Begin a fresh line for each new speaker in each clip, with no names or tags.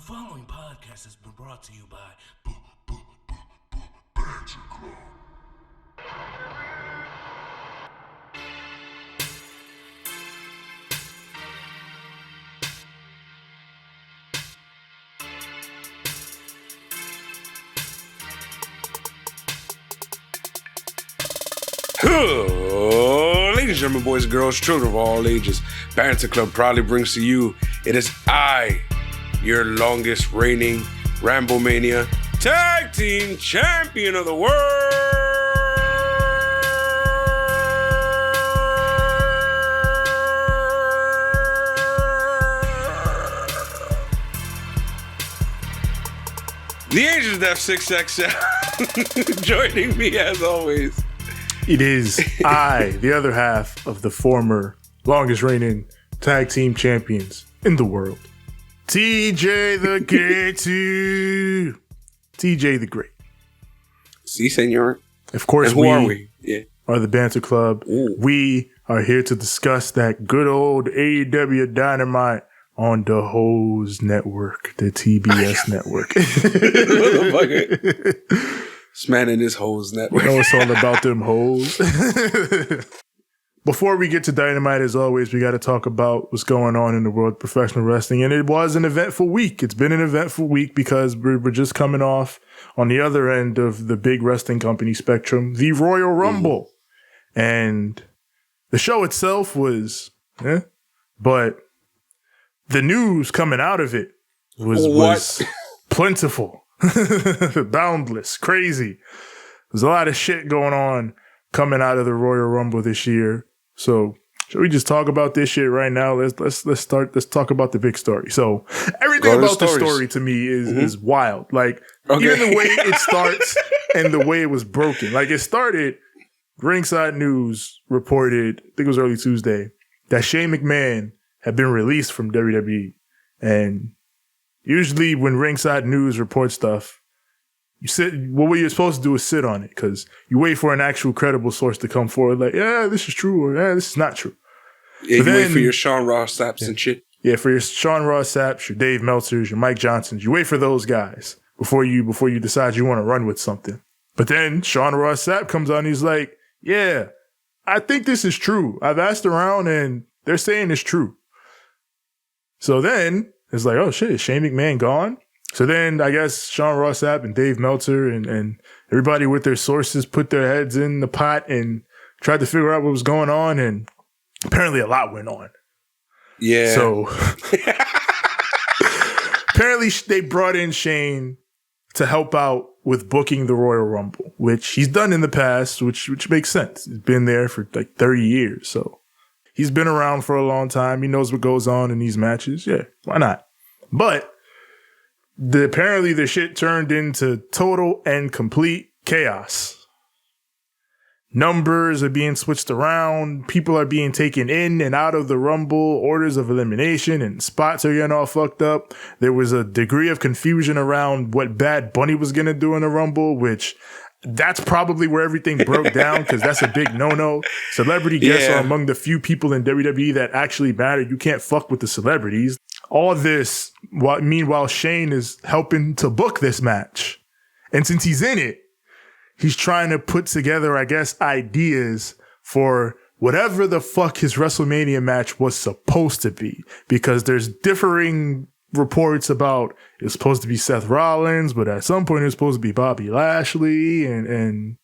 following podcast has been brought to you by Banter Club.
Ladies and gentlemen, boys and girls, children of all ages, Banter Club proudly brings to you, it is I, your longest reigning Ramblemania Tag Team Champion of the World. The Angels Def 6XL joining me as always.
It is I, the other half of the former longest reigning tag team champions in the world. TJ the Great. TJ the Great.
Si, senor.
Of course,
and who are we? Yeah.
Are the Banter Club. Ooh. We are here to discuss that good old AEW Dynamite on the Hose Network, the TBS network.
Motherfucker. This man in his Hose Network.
You know it's all about them hoes. Before we get to Dynamite, as always, we got to talk about what's going on in the world of professional wrestling. And it was an eventful week. It's been an eventful week because we're just coming off on the other end of the big wrestling company spectrum, the Royal Rumble. And the show itself was, but the news coming out of it was plentiful. Boundless, crazy. There's a lot of shit going on coming out of the Royal Rumble this year. So should we just talk about this shit right now? Let's talk about the big story. So everything about the story to me is wild. Like even the way it starts and the way it was broken. Like it started, Ringside News reported, I think it was early Tuesday, that Shane McMahon had been released from WWE. And usually when Ringside News reports stuff, what you're supposed to do is sit on it because you wait for an actual credible source to come forward like, yeah, this is true or yeah, this is not true.
Yeah, you wait for your Sean Ross Sapps and shit. Yeah,
for your Sean Ross Sapps, your Dave Meltzers, your Mike Johnsons. You wait for those guys before you decide you want to run with something. But then Sean Ross Sapp comes on and he's like, yeah, I think this is true. I've asked around and they're saying it's true. So then it's like, oh shit, is Shane McMahon gone? So then I guess Sean Ross Sapp and Dave Meltzer and everybody with their sources put their heads in the pot and tried to figure out what was going on. And apparently a lot went on.
Yeah.
So apparently they brought in Shane to help out with booking the Royal Rumble, which he's done in the past, which makes sense. He's been there for like 30 years. So he's been around for a long time. He knows what goes on in these matches. Yeah, why not? But apparently the shit turned into total and complete chaos. Numbers are being switched around. People are being taken in and out of the Rumble, orders of elimination, and spots are getting all fucked up. There was a degree of confusion around what Bad Bunny was going to do in the Rumble, which that's probably where everything broke down because that's a big no-no. Celebrity guests are among the few people in WWE that actually matter. You can't fuck with the celebrities. All this, meanwhile, Shane is helping to book this match. And since he's in it, he's trying to put together, I guess, ideas for whatever the fuck his WrestleMania match was supposed to be. Because there's differing reports about it was supposed to be Seth Rollins, but at some point it was supposed to be Bobby Lashley. And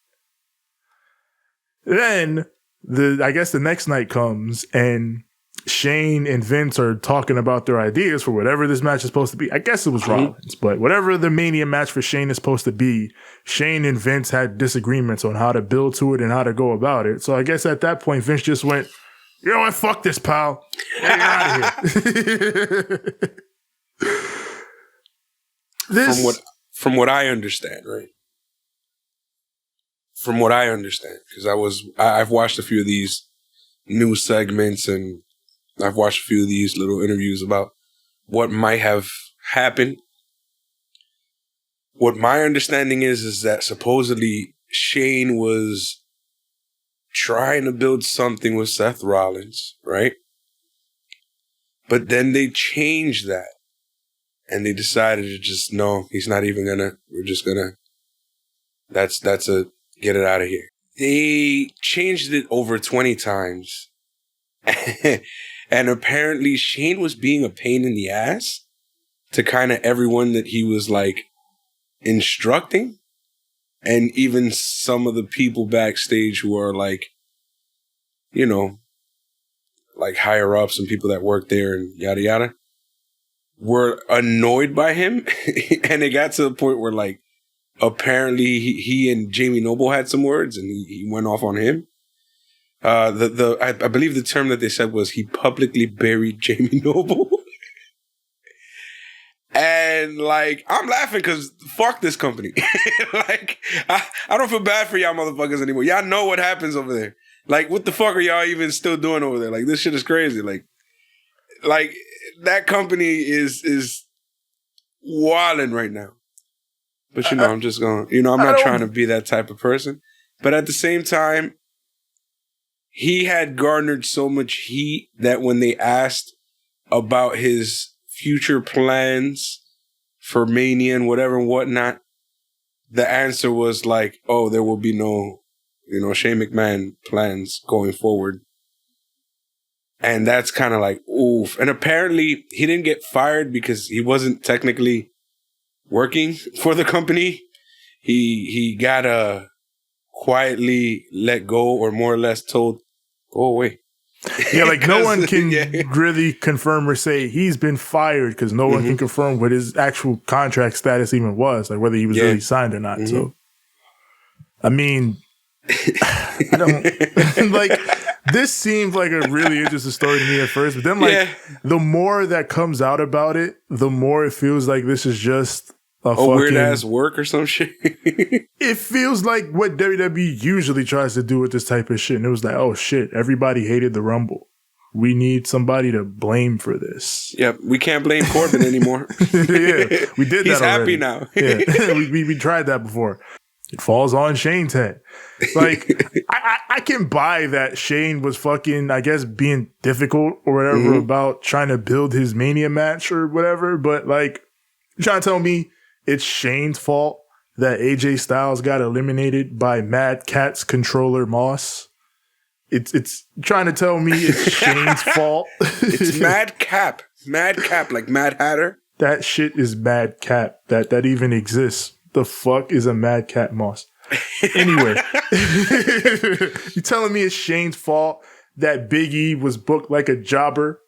then I guess the next night comes and Shane and Vince are talking about their ideas for whatever this match is supposed to be. I guess it was Rollins, but whatever the Mania match for Shane is supposed to be, Shane and Vince had disagreements on how to build to it and how to go about it. So I guess at that point, Vince just went, you know what, fuck this, pal. Get out of here.
From what I understand, right? From what I understand, because I've watched a few of these news segments and I've watched a few of these little interviews about what might have happened. What my understanding is that supposedly Shane was trying to build something with Seth Rollins, right? But then they changed that. And they decided to just, no, he's not even gonna, we're just gonna, get it out of here. They changed it over 20 times. And apparently Shane was being a pain in the ass to kind of everyone that he was like instructing. And even some of the people backstage who are like, you know, like higher ups and people that work there and yada yada, were annoyed by him. And it got to the point where like, apparently he and Jamie Noble had some words and he went off on him. I believe the term that they said was he publicly buried Jamie Noble. And like, I'm laughing because fuck this company. Like, I don't feel bad for y'all motherfuckers anymore. Y'all know what happens over there. Like, what the fuck are y'all even still doing over there? Like, this shit is crazy. Like that company is wilding right now. But I'm just going, I'm not trying to be that type of person. But at the same time, he had garnered so much heat that when they asked about his future plans for Mania and whatever and whatnot, the answer was like, oh, there will be no, Shane McMahon plans going forward. And that's kind of like, oof. And apparently he didn't get fired because he wasn't technically working for the company. He got quietly let go, or more or less told, go away.
Yeah, like no one can really confirm or say he's been fired because no one can confirm what his actual contract status even was, like whether he was really signed or not. So, I mean, I don't like this seemed like a really interesting story to me at first, but then like the more that comes out about it, the more it feels like this is just a
weird ass work or some shit.
It feels like what WWE usually tries to do with this type of shit. And it was like, oh shit, everybody hated the Rumble. We need somebody to blame for this.
Yep, we can't blame Corbin anymore.
Yeah, we did that.
He's
already.
happy now.
Yeah, we tried that before. It falls on Shane's head. Like, I can buy that Shane was fucking, I guess, being difficult or whatever about trying to build his Mania match or whatever. But like, you're trying to tell me it's Shane's fault that AJ Styles got eliminated by Mad Cat's controller Moss? It's trying to tell me it's Shane's fault.
It's Mad Cap, like Mad Hatter.
That shit is Mad Cap. That even exists. The fuck is a Mad Cat Moss? Anyway, you telling me it's Shane's fault that Big E was booked like a jobber?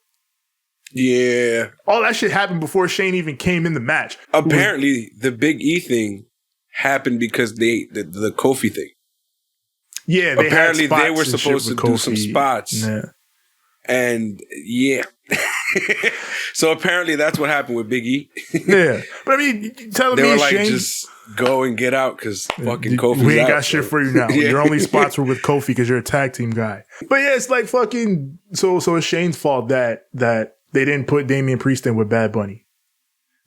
Yeah.
All that shit happened before Shane even came in the match.
Apparently, the Big E thing happened because the Kofi thing.
Yeah, they
apparently they were supposed to do some spots.
Yeah.
And yeah. So apparently that's what happened with Big E.
Yeah. But I mean, you telling
me
me
were like,
Shane,
just go and get out because fucking Kofi's
we ain't
out,
got shit for you now. Your only spots were with Kofi because you're a tag team guy. But yeah, it's like fucking so it's Shane's fault that they didn't put Damian Priest in with Bad Bunny.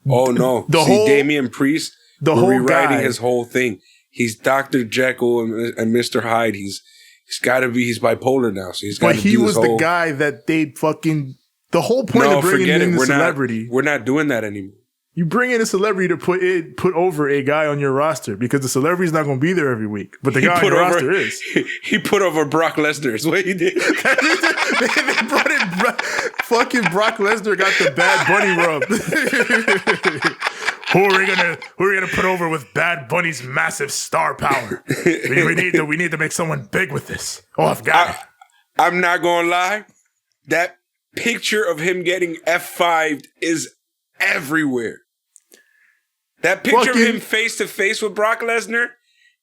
Oh no. Damian Priest, the whole rewriting guy, his whole thing. He's Dr. Jekyll and Mr. Hyde. He's bipolar now, so he's got to do
But he was the guy that they fucking the whole point of bringing in the celebrity.
We're not doing that anymore.
You bring in a celebrity to put over a guy on your roster because the celebrity's not going to be there every week, but the guy on your roster is.
He put over Brock Lesnar. Is what he did.
They brought in fucking Brock Lesnar got the Bad Bunny rub. Who are we gonna put over with Bad Bunny's massive star power? We need to make someone big with this. Oh, I've got it.
I'm not gonna lie. That picture of him getting F5'd is everywhere. That picture of him face to face with Brock Lesnar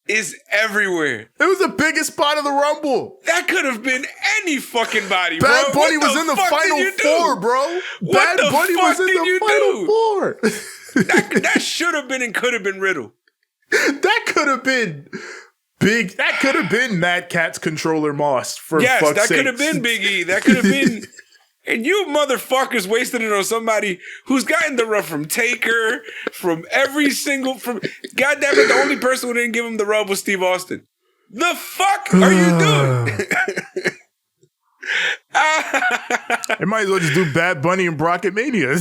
is everywhere.
It was the biggest spot of the Rumble.
That could have been any fucking body, bro.
Bad Bunny was in the Final Four, bro. Bad Bunny was in the Final Four.
That should have been and could have been Riddle.
That could have been big. That could have been Mad Cat's controller Moss. For fuck's sake.
That could have been Big E. That could have been. And you motherfuckers wasted it on somebody who's gotten the rub from Taker, from every single. Goddamn it, the only person who didn't give him the rub was Steve Austin. The fuck are you doing?
They might as well just do Bad Bunny and Brock at Mania.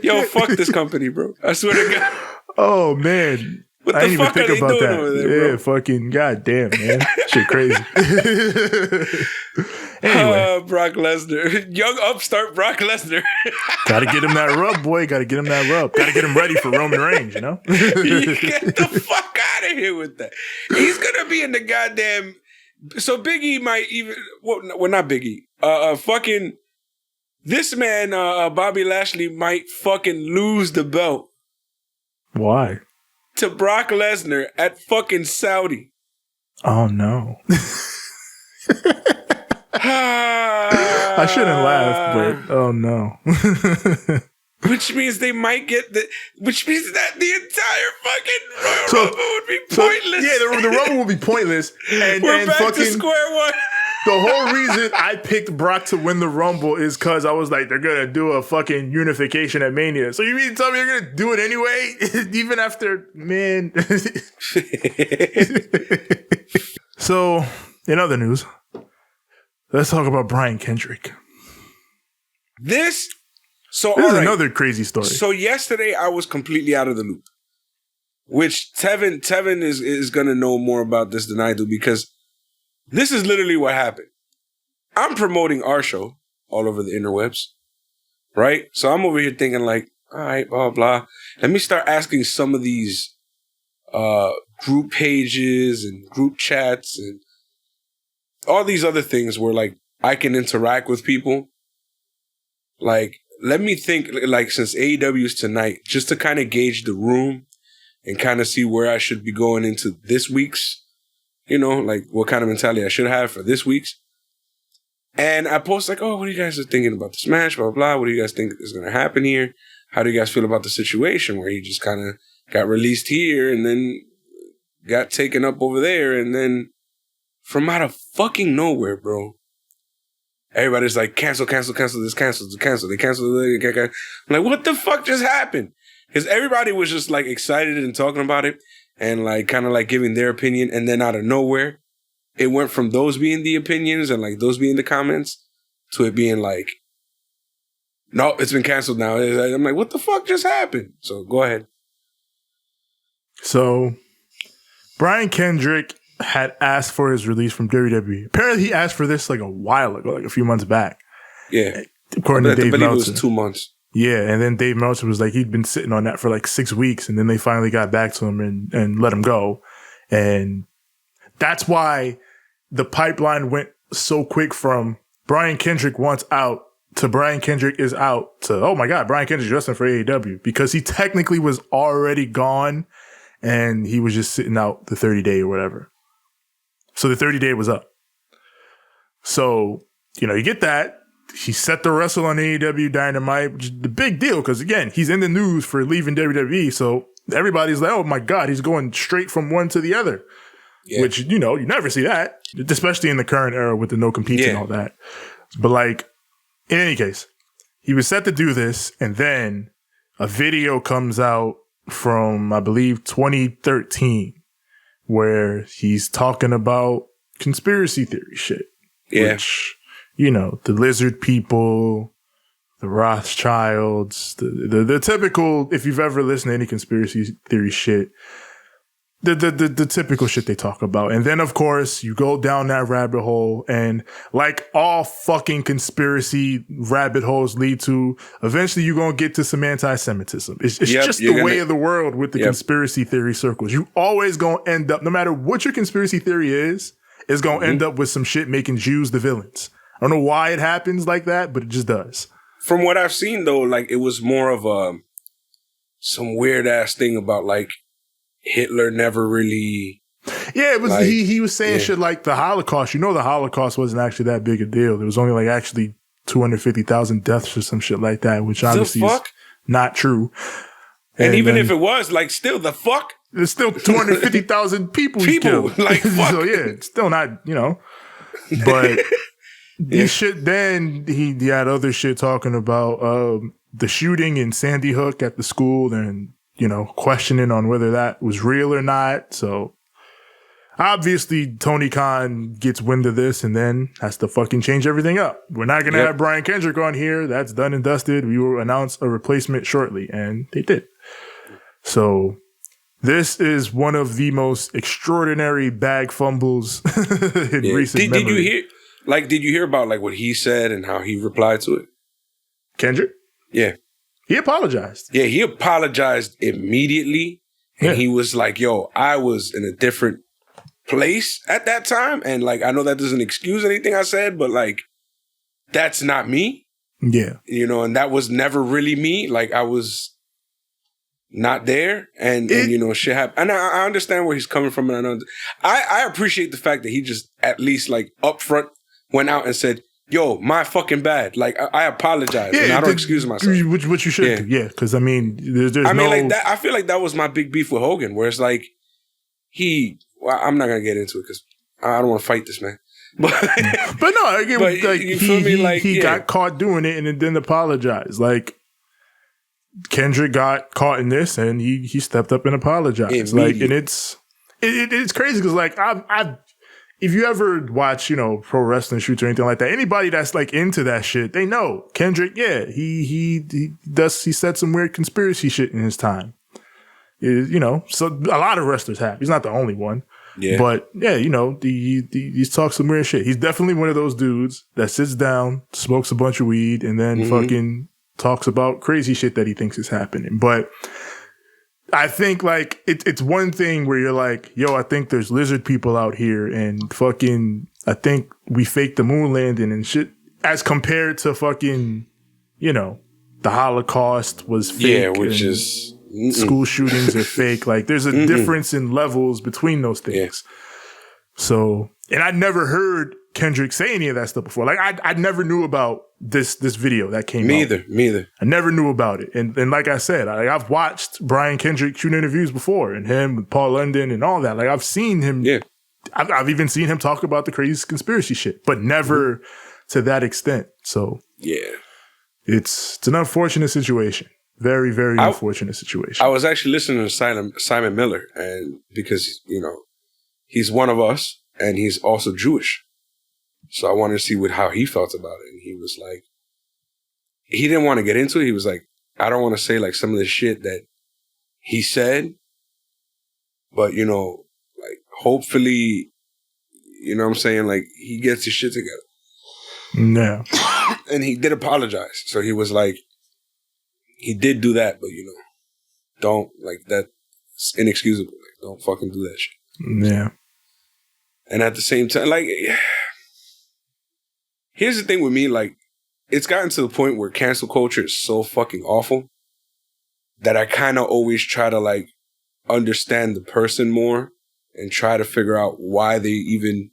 Yo, fuck this company, bro. I swear to God.
Oh, man.
What
I
the
didn't even
fuck
think
are they
about
doing
that.
over there, bro?
Yeah, fucking goddamn, man. Shit crazy. Anyway.
Brock Lesnar. Young upstart Brock Lesnar.
Gotta get him that rub, boy. Gotta get him that rub. Gotta get him ready for Roman Reigns, you know?
Get the fuck out of here with that. He's gonna be in the goddamn... So Big E might even... Well, not Big E. Fucking... This man, Bobby Lashley, might fucking lose the belt.
Why?
To Brock Lesnar at fucking Saudi.
Oh, no. I shouldn't laugh, but oh, no.
Which means they might get the... Which means that the entire fucking Royal Rumble would be pointless.
Yeah, the Rumble will be pointless. And,
We're back to square one.
The whole reason I picked Brock to win the Rumble is because I was like, they're going to do a fucking unification at Mania. So you mean to tell me you're going to do it anyway? Even after, man. So, in other news, let's talk about Brian Kendrick.
This is
another crazy story.
So yesterday I was completely out of the loop. Which Tevin is going to know more about this than I do because this is literally what happened. I'm promoting our show all over the interwebs, right? So I'm over here thinking like, all right, blah, blah. Let me start asking some of these group pages and group chats and all these other things where like I can interact with people. Like, let me think, like, since AEW is tonight, just to kind of gauge the room and kind of see where I should be going into this week's. You know, like what kind of mentality I should have for this week's. And I post like, oh, what do you guys are thinking about this match? Blah, blah, blah. What do you guys think is going to happen here? How do you guys feel about the situation where he just kind of got released here and then got taken up over there? And then from out of fucking nowhere, bro, everybody's like, cancel this, cancel. They cancel it. I'm like, what the fuck just happened? Because everybody was just like excited and talking about it. And like kind of like giving their opinion, and then out of nowhere, it went from those being the opinions and like those being the comments to it being like, no, it's been canceled now. I'm like, what the fuck just happened? So go ahead.
So Brian Kendrick had asked for his release from WWE. Apparently, he asked for this like a while ago, like a few months back.
Yeah,
according to Dave Meltzer.
I believe it was 2 months.
Yeah, and then Dave Meltzer was like, he'd been sitting on that for like 6 weeks, and then they finally got back to him and let him go. And that's why the pipeline went so quick from Brian Kendrick wants out to Brian Kendrick is out to, oh my God, Brian Kendrick's wrestling for AEW, because he technically was already gone and he was just sitting out the 30-day or whatever. So the 30-day was up. So, you know, you get that. He set the wrestle on AEW Dynamite, which is the big deal because, again, he's in the news for leaving WWE. So everybody's like, oh, my God, he's going straight from one to the other, which, you know, you never see that, especially in the current era with the no compete and all that. But like, in any case, he was set to do this. And then a video comes out from, I believe, 2013, where he's talking about conspiracy theory shit.
Yeah.
Which, you know, the lizard people, the Rothschilds, the typical, if you've ever listened to any conspiracy theory shit, the typical shit they talk about. And then, of course, you go down that rabbit hole, and like all fucking conspiracy rabbit holes lead to, eventually you're going to get to some anti-Semitism. It's just the way of the world with the conspiracy theory circles. You always going to end up, no matter what your conspiracy theory is, it's going to end up with some shit making Jews the villains. I don't know why it happens like that, but it just does.
From what I've seen, though, like, it was more of some weird-ass thing about, like, Hitler never really...
Yeah, it was. Like, he was saying shit like the Holocaust. You know the Holocaust wasn't actually that big a deal. There was only, like, actually 250,000 deaths or some shit like that, which obviously is not true.
And even if it was, like, still, the fuck?
There's still 250,000 people he killed.
Like, fuck.
So, yeah, it's still not, you know. But... This shit, then he had other shit talking about the shooting in Sandy Hook at the school and, you know, questioning on whether that was real or not. So obviously Tony Khan gets wind of this and then has to fucking change everything up. We're not going to have Brian Kendrick on here. That's done and dusted. We will announce a replacement shortly. And they did. So this is one of the most extraordinary bag fumbles in recent memory.
Did you hear about like what he said and how he replied to it?
Kendrick?
Yeah.
He apologized.
Yeah, he apologized immediately. And he was like, yo, I was in a different place at that time. And like, I know that doesn't excuse anything I said, but like, that's not me.
Yeah.
You know, and that was never really me. Like, I was not there, and you know, shit happened. And I understand where he's coming from, and I appreciate the fact that he just at least like upfront went out and said, "Yo, my fucking bad. Like I apologize, and I don't excuse myself."
Which you should do, because I mean, there's
like that. I feel like that was my big beef with Hogan, where it's like I'm not gonna get into it because I don't want to fight this man. But
no, I get like you feel me? Like he got caught doing it and then didn't apologize. Like Kendrick got caught in this and he stepped up and apologized. Like, and it's crazy because like I've if you ever watch, you know, pro wrestling shoots or anything like that, anybody that's like into that shit, they know Kendrick. Yeah, he said some weird conspiracy shit in his time. You know, so a lot of wrestlers have. He's not the only one. Yeah. But yeah, you know, he's talked some weird shit. He's definitely one of those dudes that sits down, smokes a bunch of weed, and then fucking talks about crazy shit that he thinks is happening. But I think like it's one thing where you're like, yo, I think there's lizard people out here and fucking I think we faked the moon landing and shit as compared to fucking, you know, the Holocaust was fake.
Yeah, which is
school shootings are fake. Like there's a difference in levels between those things. Yeah. So, and I'd never heard Kendrick say any of that stuff before. Like I never knew about this video that came out.
Me either.
I never knew about it. And like I said, I've watched Brian Kendrick shoot interviews before and him with Paul London and all that. Like I've seen him. Yeah. I've even seen him talk about the crazy conspiracy shit, but never to that extent. So yeah, it's an unfortunate situation. Very, very unfortunate situation.
I was actually listening to Simon Miller, and because, you know, he's one of us and he's also Jewish. So I wanted to see how he felt about it. And he was like, he didn't want to get into it. He was like, I don't want to say like some of the shit that he said, but, you know, like hopefully, you know what I'm saying? Like he gets his shit together.
Yeah.
And he did apologize. So he was like, he did do that, but you know, don't like that's inexcusable. Like, don't fucking do that shit.
Yeah.
And at the same time, like, here's the thing with me, like, it's gotten to the point where cancel culture is so fucking awful that I kind of always try to like understand the person more and try to figure out why they even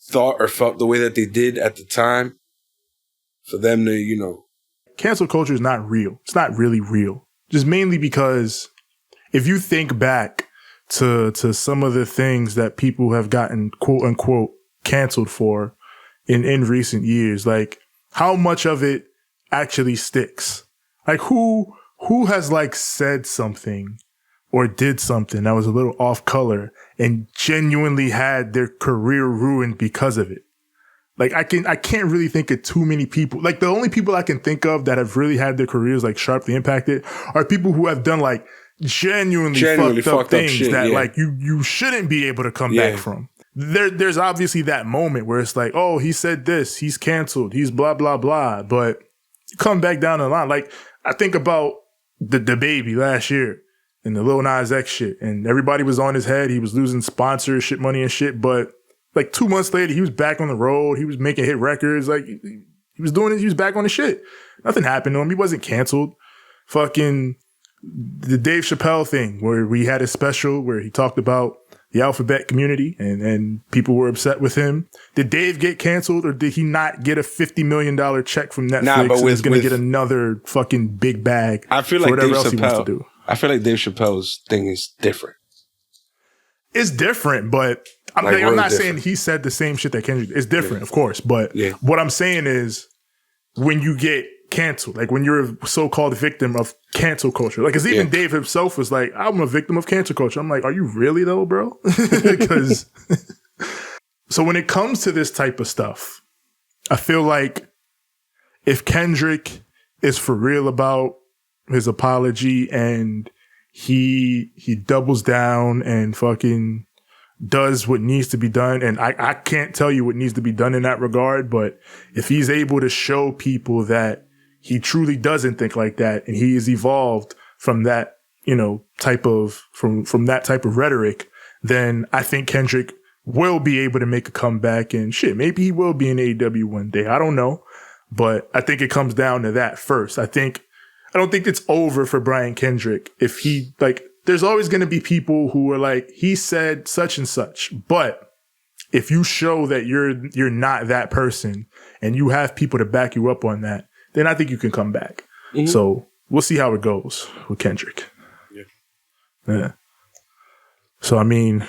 thought or felt the way that they did at the time for them to, you know.
Cancel culture is not real. It's not really real. Just mainly because if you think back to some of the things that people have gotten quote unquote canceled for in recent years, like how much of it actually sticks? Like who has like said something or did something that was a little off color and genuinely had their career ruined because of it? Like I can't really think of too many people. Like the only people I can think of that have really had their careers like sharply impacted are people who have done like genuinely fucked up things shit, that like you shouldn't be able to come back from. There's obviously that moment where it's like, oh, he said this, he's canceled, he's blah blah blah. But you come back down the line, like I think about the baby last year and the Lil Nas X shit, and everybody was on his head. He was losing sponsorship money and shit, but like 2 months later, he was back on the road. He was making hit records. Like he was doing it. He was back on the shit. Nothing happened to him. He wasn't canceled. Fucking the Dave Chappelle thing where we had a special where he talked about the alphabet community and people were upset with him. Did Dave get canceled or did he not get a $50 million check from Netflix and is going to get another fucking big bag?
I feel like Dave Chappelle. I feel like Dave Chappelle's thing is different.
It's different, but I'm not saying he said the same shit that Kendrick. It's different, of course. But what I'm saying is when you get get canceled. Like when you're a so-called victim of cancel culture. Like, because even Dave himself was like, I'm a victim of cancel culture. I'm like, are you really though, bro? Because so when it comes to this type of stuff, I feel like if Kendrick is for real about his apology and he doubles down and fucking does what needs to be done, and I can't tell you what needs to be done in that regard, but if he's able to show people that he truly doesn't think like that and he is evolved from that, from that type of rhetoric, then I think Kendrick will be able to make a comeback, and shit, maybe he will be in AEW one day. I don't know. But I think it comes down to that first. I don't think it's over for Brian Kendrick. If he, like, there's always going to be people who are like, he said such and such. But if you show that you're not that person and you have people to back you up on that, then I think you can come back. Mm-hmm. So we'll see how it goes with Kendrick. Yeah. So, I mean,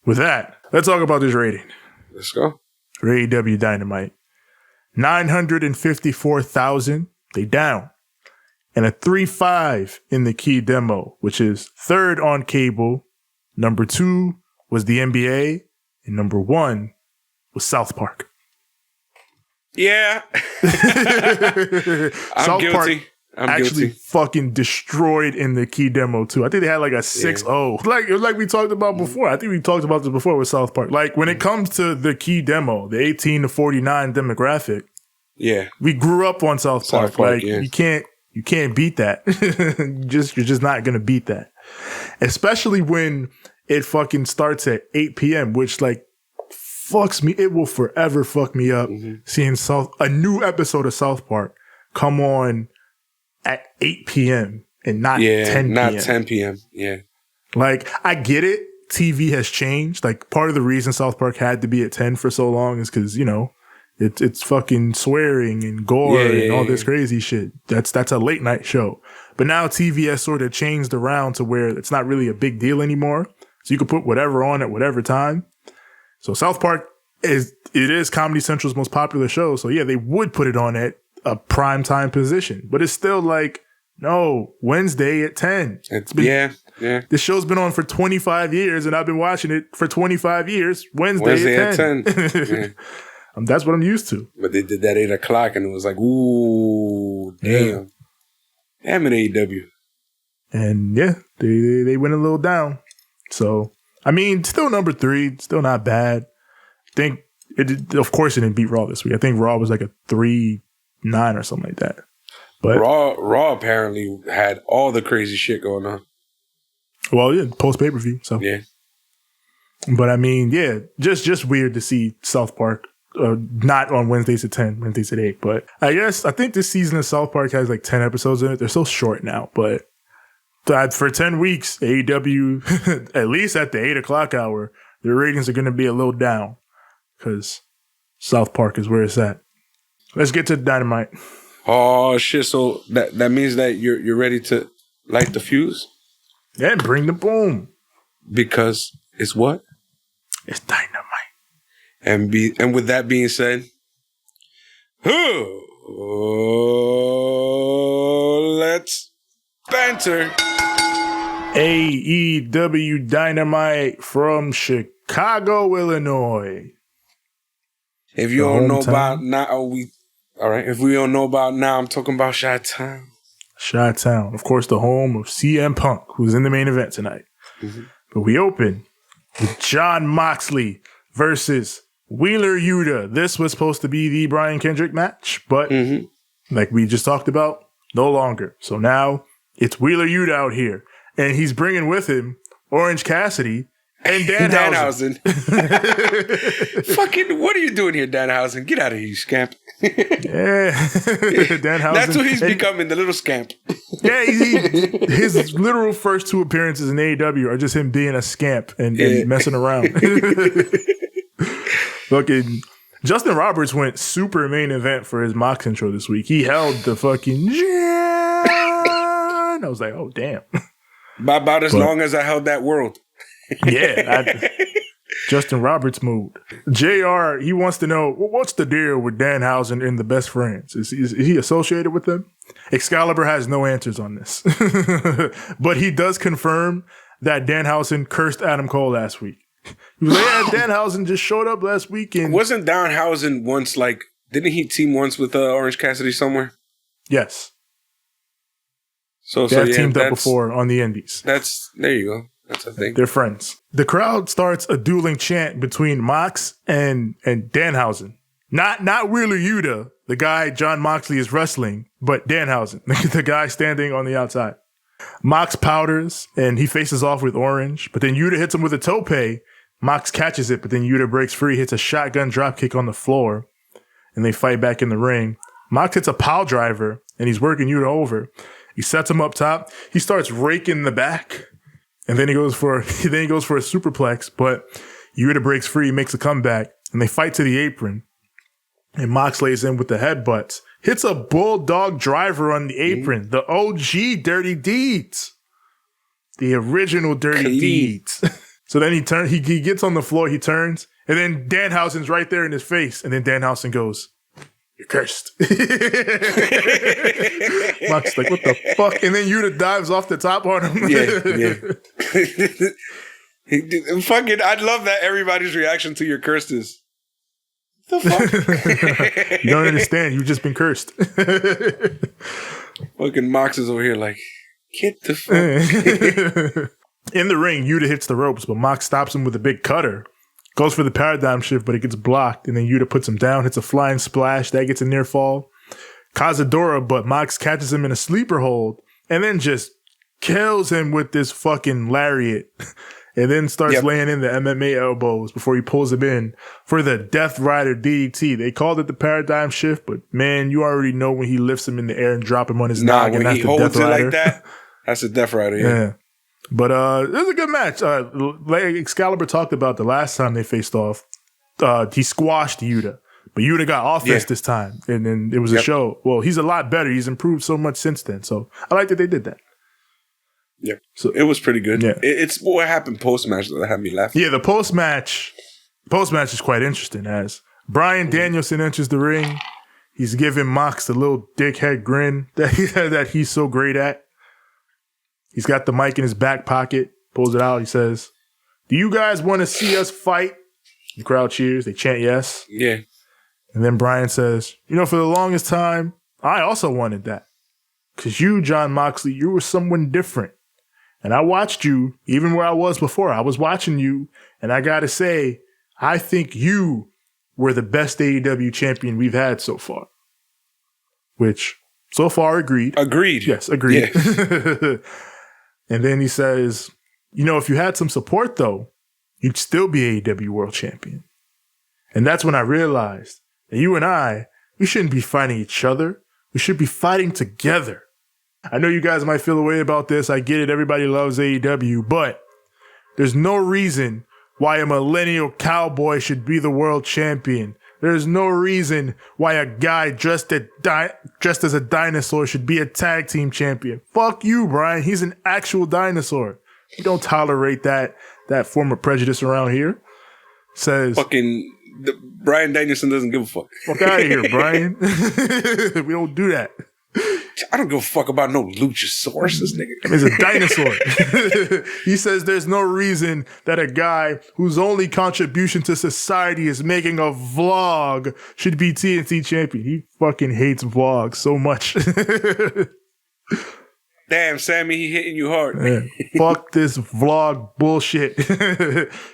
with that, let's talk about this rating.
Let's go.
For AEW Dynamite. 954,000. They down. And a 3.5 in the key demo, which is third on cable. Number 2 was the NBA. And number 1 was South Park.
Yeah. I'm guilty.
Actually fucking destroyed in the key demo too. I think they had like a 6-0. Like we talked about before. I think we talked about this before with South Park. Like when it comes to the key demo, the 18 to 49 demographic.
Yeah.
We grew up on South Park. You can't beat that. You're just not gonna beat that. Especially when it fucking starts at 8 p.m., which like fucks me. It will forever fuck me up seeing a new episode of South Park come on at 8 p.m. and not 10 p.m.
Not 10 p.m. Yeah.
Like, I get it. TV has changed. Like, part of the reason South Park had to be at 10 for so long is because, it's fucking swearing and gore and all this crazy shit. That's a late night show. But now TV has sort of changed around to where it's not really a big deal anymore. So you can put whatever on at whatever time. So South Park is Comedy Central's most popular show. So yeah, they would put it on at a prime time position, but it's still like, no, Wednesday at 10. This show's been on for 25 years and I've been watching it for 25 years. Wednesday at 10. Yeah. That's what I'm used to.
But they did that 8 o'clock and it was like, ooh, damn. Yeah. Damn it, AEW.
And yeah, they went a little down. So, I mean, still number 3, still not bad. I think of course it didn't beat Raw this week. I think Raw was like a 3-9 or something like that. But
Raw apparently had all the crazy shit going on.
Well, yeah, post pay-per-view. So
yeah.
But I mean, yeah, just weird to see South Park not on Wednesdays at 10, Wednesdays at 8. But I think this season of South Park has like 10 episodes in it. They're so short now, but for 10 weeks, AEW, at least at the 8 o'clock hour, their ratings are going to be a little down because South Park is where it's at. Let's get to Dynamite.
Oh shit! So that means that you're ready to light the fuse?
Yeah, bring the boom.
Because it's what?
It's Dynamite.
And with that being said, let's banter.
AEW Dynamite from Chicago, Illinois.
If you don't know about now, if we don't know about now, I'm talking about Chi-Town.
Chi-Town, of course, the home of CM Punk, who's in the main event tonight. Mm-hmm. But we open with Jon Moxley versus Wheeler Yuta. This was supposed to be the Brian Kendrick match, but like we just talked about, no longer. So now it's Wheeler Yuta out here, and he's bringing with him Orange Cassidy and Danhausen.
Fucking, what are you doing here, Danhausen? Get out of here, you scamp.
Yeah. Danhausen.
That's what he's becoming, the little scamp.
Yeah, his literal first 2 appearances in AEW are just him being a scamp and messing around. Fucking Justin Roberts went super main event for his Mox intro this week. He held the fucking I was like, oh, damn.
About as long as I held that world.
Yeah. Justin Roberts mood. JR, he wants to know, what's the deal with Danhausen and the Best Friends? Is he associated with them? Excalibur has no answers on this. But he does confirm that Danhausen cursed Adam Cole last week. He was like, yeah, Danhausen just showed up last weekend.
Wasn't Danhausen once like, didn't he team once with Orange Cassidy somewhere?
Yes.
So
they've teamed up before on the Indies.
There you go. That's a thing.
They're friends. The crowd starts a dueling chant between Mox and Danhausen. Not Wheeler Yuta, the guy John Moxley is wrestling, but Danhausen, the guy standing on the outside. Mox powders and he faces off with Orange, but then Yuta hits him with a tope. Mox catches it, but then Yuta breaks free, hits a shotgun dropkick on the floor, and they fight back in the ring. Mox hits a pile driver, and he's working Yuta over. He sets him up top. He starts raking the back. And then he goes for a superplex, but Yuta breaks free, makes a comeback, and they fight to the apron. And Mox lays in with the headbutts. Hits a bulldog driver on the apron. The OG Dirty Deeds. The original Dirty Deeds. So then he gets on the floor, he turns, and then Danhausen's right there in his face. And then Danhausen goes, "You're cursed." Mox like, what the fuck? And then Yuta dives off the top on him.
Yeah. Fucking, I love that everybody's reaction to your cursed is, the fuck?
You don't understand. You've just been cursed.
Fucking Mox is over here like, get the fuck.
In the ring, Yuta hits the ropes, but Mox stops him with a big cutter. Goes for the paradigm shift, but it gets blocked. And then Yuta puts him down, hits a flying splash. That gets a near fall. Cazadora, but Mox catches him in a sleeper hold. And then just kills him with this fucking lariat. And then starts laying in the MMA elbows before he pulls him in for the Death Rider DDT. They called it the paradigm shift, but man, you already know when he lifts him in the air and drop him on his noggin.
When he holds it like that, that's a Death Rider. Yeah.
But it was a good match. Like Excalibur talked about the last time they faced off. He squashed Yuta, but Yuta got offense this time, and then it was a show. Well, he's a lot better. He's improved so much since then. So I like that they did that.
Yeah, so it was pretty good.
Yeah.
It's what happened post match that had me laughing.
Yeah, the post match is quite interesting. As Bryan Danielson enters the ring, he's giving Mox the little dickhead grin that he's so great at. He's got the mic in his back pocket, pulls it out. He says, "Do you guys want to see us fight?" The crowd cheers. They chant yes.
Yeah.
And then Bryan says, for the longest time, I also wanted that. Because you, John Moxley, you were someone different. And I watched you, even where I was before. I was watching you, and I got to say, I think you were the best AEW champion we've had so far. Which, so far, agreed.
Agreed.
Yes, agreed.
Yeah.
And then he says, if you had some support, though, you'd still be AEW World Champion. And that's when I realized that you and I, we shouldn't be fighting each other. We should be fighting together. I know you guys might feel a way about this. I get it. Everybody loves AEW. But there's no reason why a millennial cowboy should be the world champion. There's no reason why a guy dressed as a dinosaur should be a tag team champion. Fuck you, Bryan. He's an actual dinosaur. We don't tolerate that form of prejudice around here. Says
fucking Bryan Danielson doesn't give a fuck.
Fuck out of here, Bryan. We don't do that.
I don't give a fuck about no Luchasaurus, this nigga.
He's a dinosaur. He says there's no reason that a guy whose only contribution to society is making a vlog should be TNT champion. He fucking hates vlogs so much.
Damn, Sammy, he hitting you hard.
Man, fuck this vlog bullshit.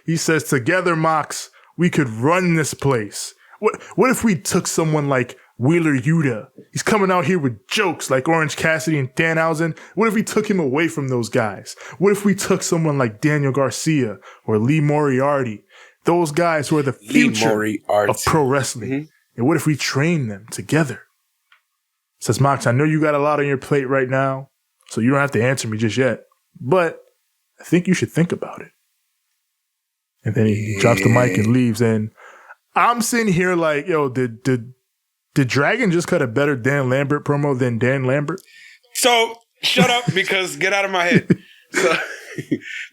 He says, together, Mox, we could run this place. What if we took someone like Wheeler Yuta? He's coming out here with jokes like Orange Cassidy and Danhausen. What if we took him away from those guys? What if we took someone like Daniel Garcia or Lee Moriarty? Those guys who are the future of pro wrestling. Mm-hmm. And what if we train them together? Says Mox, I know you got a lot on your plate right now, so you don't have to answer me just yet. But I think you should think about it. And then he drops the mic and leaves. And I'm sitting here like, yo, did Dragon just cut a better Dan Lambert promo than Dan Lambert?
So, shut up, because get out of my head. So,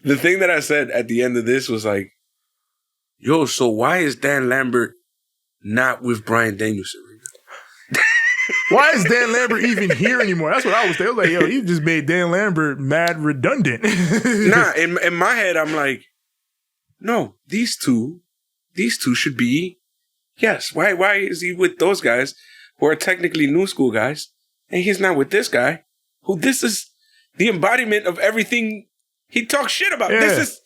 the thing that I said at the end of this was like, yo, so why is Dan Lambert not with Bryan Danielson right now?
Why is Dan Lambert even here anymore? That's what I was thinking. I was like, yo, he just made Dan Lambert mad redundant.
Nah, in my head, I'm like, no, these two should be, yes. Why is he with those guys who are technically new school guys, and he's not with this guy, who this is the embodiment of everything he talks shit about. Yeah. This is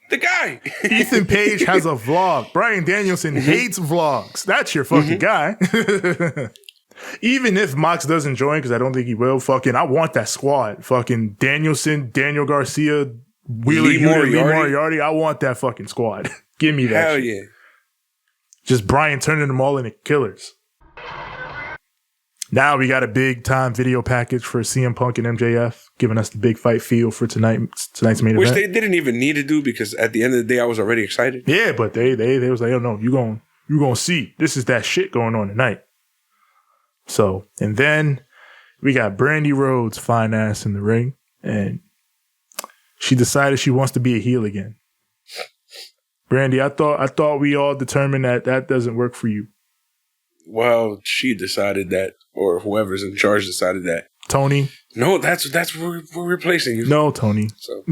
the guy.
Ethan Page has a vlog. Bryan Danielson hates vlogs. That's your fucking guy. Even if Mox doesn't join, because I don't think he will, I want that squad. Fucking Danielson, Daniel Garcia, Lee Moriarty. I want that fucking squad. Give me that.
Hell
shit.
Yeah.
Just Bryan turning them all into killers. Now we got a big time video package for CM Punk and MJF, giving us the big fight feel for tonight's main event.
Which they didn't even need to do, because at the end of the day, I was already excited.
Yeah, but they was like, oh no, you gonna see. This is that shit going on tonight. So, and then we got Brandi Rhodes, fine ass in the ring, and she decided she wants to be a heel again. Brandi, I thought we all determined that doesn't work for you.
Well, she decided that, or whoever's in charge decided that.
Tony?
No, that's we're replacing you.
No, Tony.
So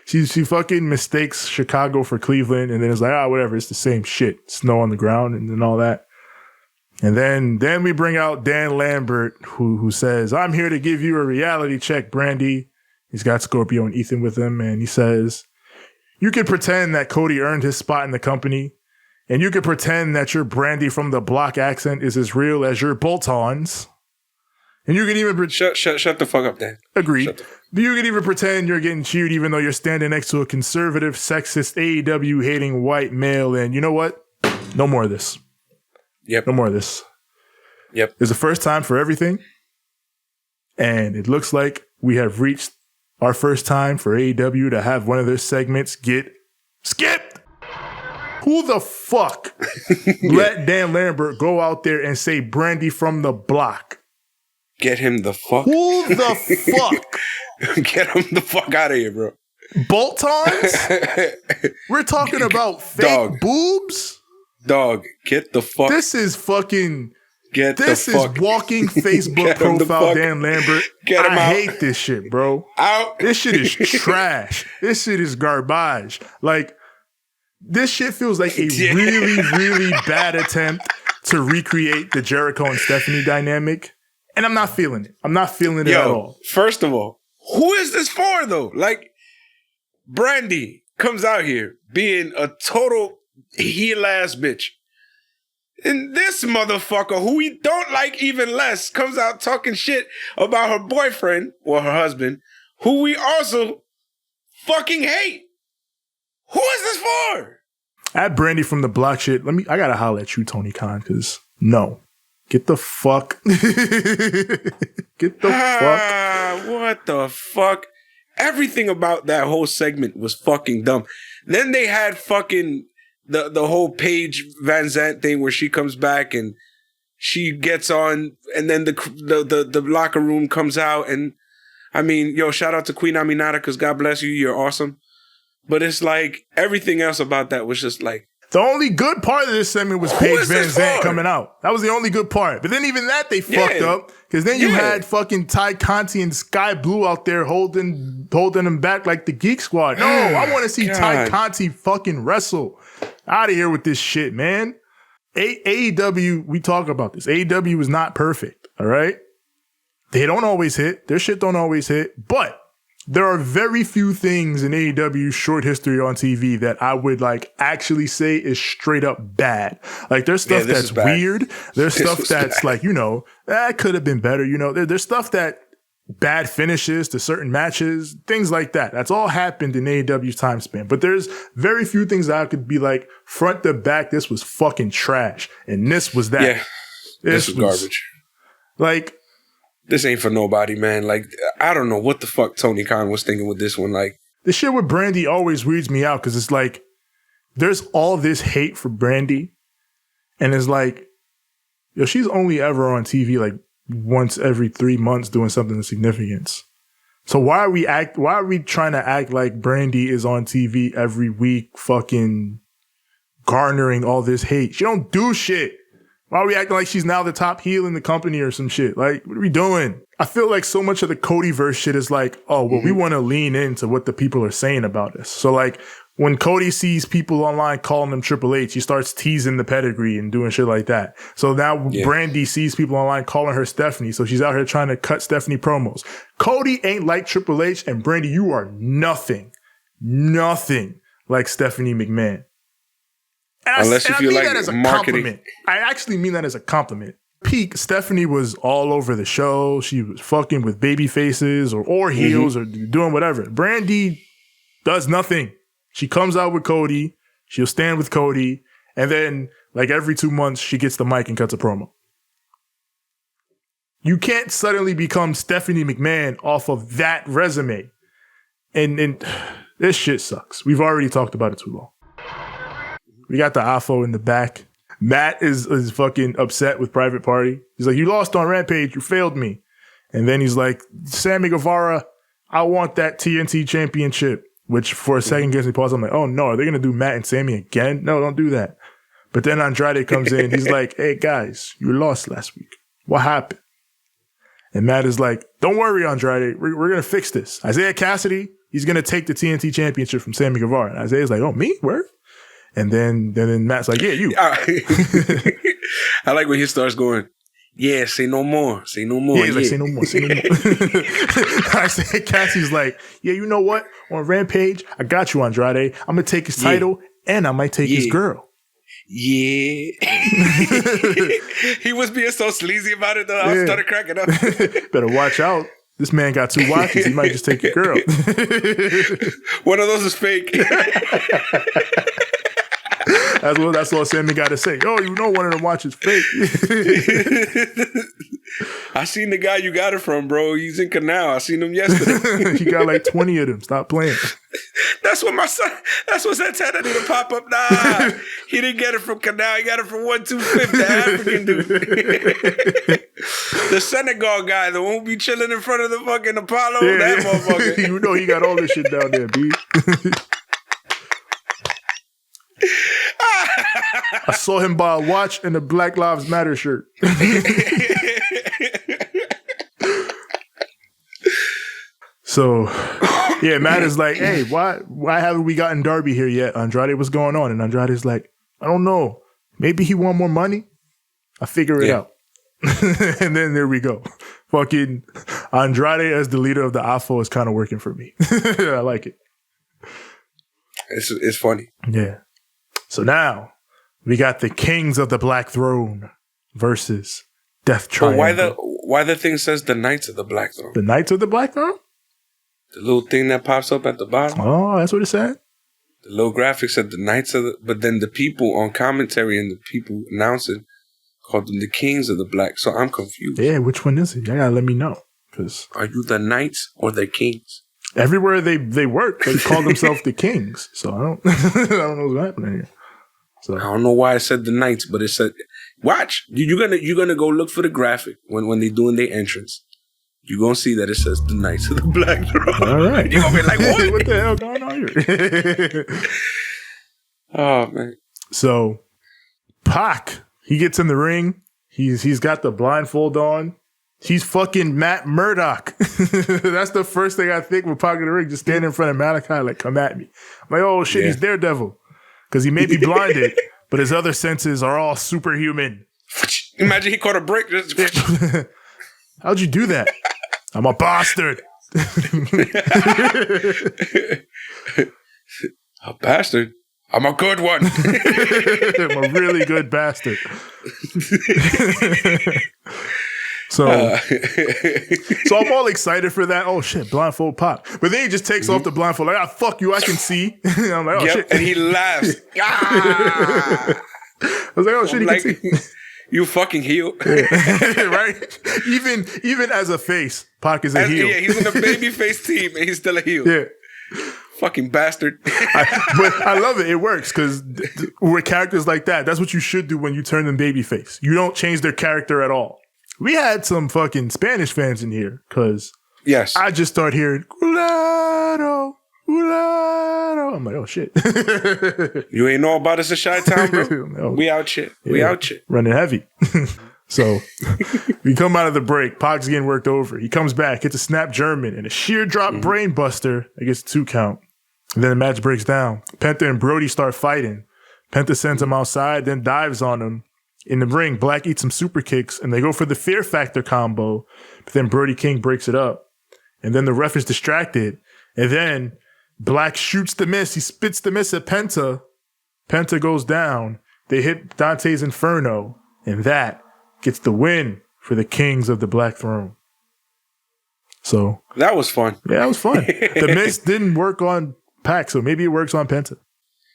she fucking mistakes Chicago for Cleveland, and then it's like, whatever, it's the same shit. Snow on the ground and all that. And then we bring out Dan Lambert, who says, I'm here to give you a reality check, Brandi. He's got Scorpio and Ethan with him, and he says, you could pretend that Cody earned his spot in the company, and you could pretend that your Brandi from the block accent is as real as your bolt-ons. And you can even...
Shut the fuck up, Dan.
Agreed. You can even pretend you're getting cheered even though you're standing next to a conservative, sexist, AEW-hating white male, and you know what? No more of this.
Yep.
No more of this.
Yep.
It's the first time for everything. And it looks like we have reached our first time for AEW to have one of their segments get skipped. Who the fuck let Dan Lambert go out there and say Brandi from the block?
Get him the fuck.
Who the fuck?
Get him the fuck out of here, bro.
Bolt-ons? We're talking about fake boobs?
Dog, get the fuck.
This is fucking. This is
fuck.
Walking Facebook profile Dan Lambert.
Get him out.
I hate this shit, bro.
Out.
This shit is trash. This shit is garbage. Like, this shit feels like a really, really bad attempt to recreate the Jericho and Stephanie dynamic. And I'm not feeling it. I'm not feeling it at all.
First of all, who is this for, though? Like, Brandi comes out here being a total heel-ass bitch. And this motherfucker, who we don't like even less, comes out talking shit about her boyfriend, or her husband, who we also fucking hate. Who is this for?
At Brandi from the block shit, I gotta holler at you, Tony Khan, because no. Get the fuck. Get the fuck.
What the fuck? Everything about that whole segment was fucking dumb. Then they had fucking the whole Paige Van Zant thing where she comes back and she gets on, and then the locker room comes out, and I mean, shout out to Queen Aminata, because God bless you, you're awesome. But it's like everything else about that was just like,
the only good part of this segment was Paige Van Zant coming out. That was the only good part. But then even that they fucked up, because then you had fucking Ty Conti and Sky Blue out there holding them back like the Geek Squad. No, I want to see Ty Conti fucking wrestle. Out of here with this shit, man. AEW, we talk about this. AEW is not perfect, all right? They don't always hit. Their shit don't always hit. But there are very few things in AEW's short history on TV that I would actually say is straight up bad. Like, there's stuff that's weird. There's stuff that's bad. That could have been better. There's stuff that bad finishes to certain matches, things like that. That's all happened in AEW's time span. But there's very few things that I could be like, front to back, this was fucking trash. And this was that.
Yeah, this was garbage.
Like,
this ain't for nobody, man. Like, I don't know what the fuck Tony Khan was thinking with this one. Like,
the shit with Brandi always weirds me out, because it's like, there's all this hate for Brandi, and it's like, she's only ever on TV like once every 3 months doing something of significance. So why are we trying to act like Brandi is on TV every week fucking garnering all this hate? She don't do shit. Why are we acting like she's now the top heel in the company or some shit? Like, what are we doing? I feel like so much of the Codyverse shit is like, oh, well, we want to lean into what the people are saying about us. So like, when Cody sees people online calling him Triple H, he starts teasing the pedigree and doing shit like that. So now Brandi sees people online calling her Stephanie. So she's out here trying to cut Stephanie promos. Cody ain't like Triple H, and Brandi, you are nothing like Stephanie McMahon.
Unless if you like
that as a
marketing.
compliment. I actually mean that as a compliment. Peak, Stephanie was all over the show. She was fucking with baby faces or heels or doing whatever. Brandi does nothing. She comes out with Cody. She'll stand with Cody. And then, like, every 2 months, she gets the mic and cuts a promo. You can't suddenly become Stephanie McMahon off of that resume. And this shit sucks. We've already talked about it too long. We got the AHFO in the back. Matt is fucking upset with Private Party. He's like, you lost on Rampage. You failed me. And then he's like, Sammy Guevara, I want that TNT championship. Which for a second gives me pause. I'm like, oh no, are they going to do Matt and Sammy again? No, don't do that. But then Andrade comes in. He's like, hey guys, you lost last week. What happened? And Matt is like, don't worry, Andrade. We're going to fix this. Isaiah Cassidy, he's going to take the TNT championship from Sammy Guevara. And Isaiah's like, oh, me? Where? And then Matt's like, yeah, you.
I like when he starts going, yeah, say no more. Say no more.
Yeah, he's like, say no more. Say no more. I say, Cassie's like, yeah, you know what? On Rampage, I got you, Andrade. I'm going to take his title and I might take his girl.
Yeah. He was being so sleazy about it, though. I started cracking up.
Better watch out. This man got 2 watches. He might just take your girl.
One of those is fake.
That's all Sammy got to say. Oh, you know one of them watches fake.
I seen the guy you got it from, bro. He's in Canal. I seen him yesterday.
He got like 20 of them. Stop playing.
That's what Santana need to pop up. Nah, he didn't get it from Canal. He got it from 125, the African dude. The Senegal guy, the one who be chilling in front of the fucking Apollo. Motherfucker.
You know he got all this shit down there, B. I saw him buy a watch and a Black Lives Matter shirt. So, yeah, Matt is like, hey, why haven't we gotten Darby here yet? Andrade, what's going on? And Andrade's like, I don't know. Maybe he want more money. I figure it out. And then there we go. Fucking Andrade as the leader of the AHFO is kind of working for me. I like it.
It's funny.
Yeah. So now we got the Kings of the Black Throne versus Death Triangle.
But why the thing says the Knights of the Black Throne?
The Knights of the Black Throne?
The little thing that pops up at the bottom.
Oh, that's what it said?
The little graphic said the Knights of the... But then the people on commentary and the people announcing called them the Kings of the Black. So I'm confused.
Yeah, which one is it? You gotta let me know. Cause
are you the Knights or the Kings?
Everywhere they work, they call themselves the Kings. So I don't know what's happening here. So
I don't know why it said the Knights, but it said, watch. You're gonna go look for the graphic when they doing their entrance. You're gonna see that it says the Knights of the Black Throne.
All right.
You're gonna be like, what?
What the hell going on here?
Oh man.
So Pac, he gets in the ring. He's got the blindfold on. He's fucking Matt Murdock. That's the first thing I think when Pac in the ring, just standing in front of Malachi, like, come at me. I'm like, oh shit, he's Daredevil. Because he may be blinded, but his other senses are all superhuman.
Imagine he caught a break.
How'd you do that? I'm a bastard.
A bastard? I'm a good one.
I'm a really good bastard. So I'm all excited for that. Oh shit, blindfold Pop. But then he just takes off the blindfold. Like, fuck you, I can see. I'm like, oh shit.
And he laughs. I
was like, oh shit, he can see.
You fucking heel.
Right? Even as a face, Pac is a heel.
Yeah, he's in a baby face team and he's still a heel.
Yeah.
Fucking bastard.
But I love it. It works because with characters like that, that's what you should do when you turn them baby face. You don't change their character at all. We had some fucking Spanish fans in here because
Yes.
I just start hearing Ulado, Ulado. I'm like, oh shit.
You ain't know about us in Chi-Town, bro.
No.
We out here. We out here.
Running heavy. So we come out of the break. Pac's getting worked over. He comes back, hits a snap German and a sheer drop brain buster. I guess 2 count. And then the match breaks down. Penta and Brody start fighting. Penta sends him outside, then dives on him. In the ring, Black eats some super kicks, and they go for the Fear Factor combo. But then Brody King breaks it up. And then the ref is distracted. And then Black shoots the miss. He spits the miss at Penta. Penta goes down. They hit Dante's Inferno. And that gets the win for the Kings of the Black Throne. So
that was fun.
Yeah, that was fun. The miss didn't work on Pac, so maybe it works on Penta.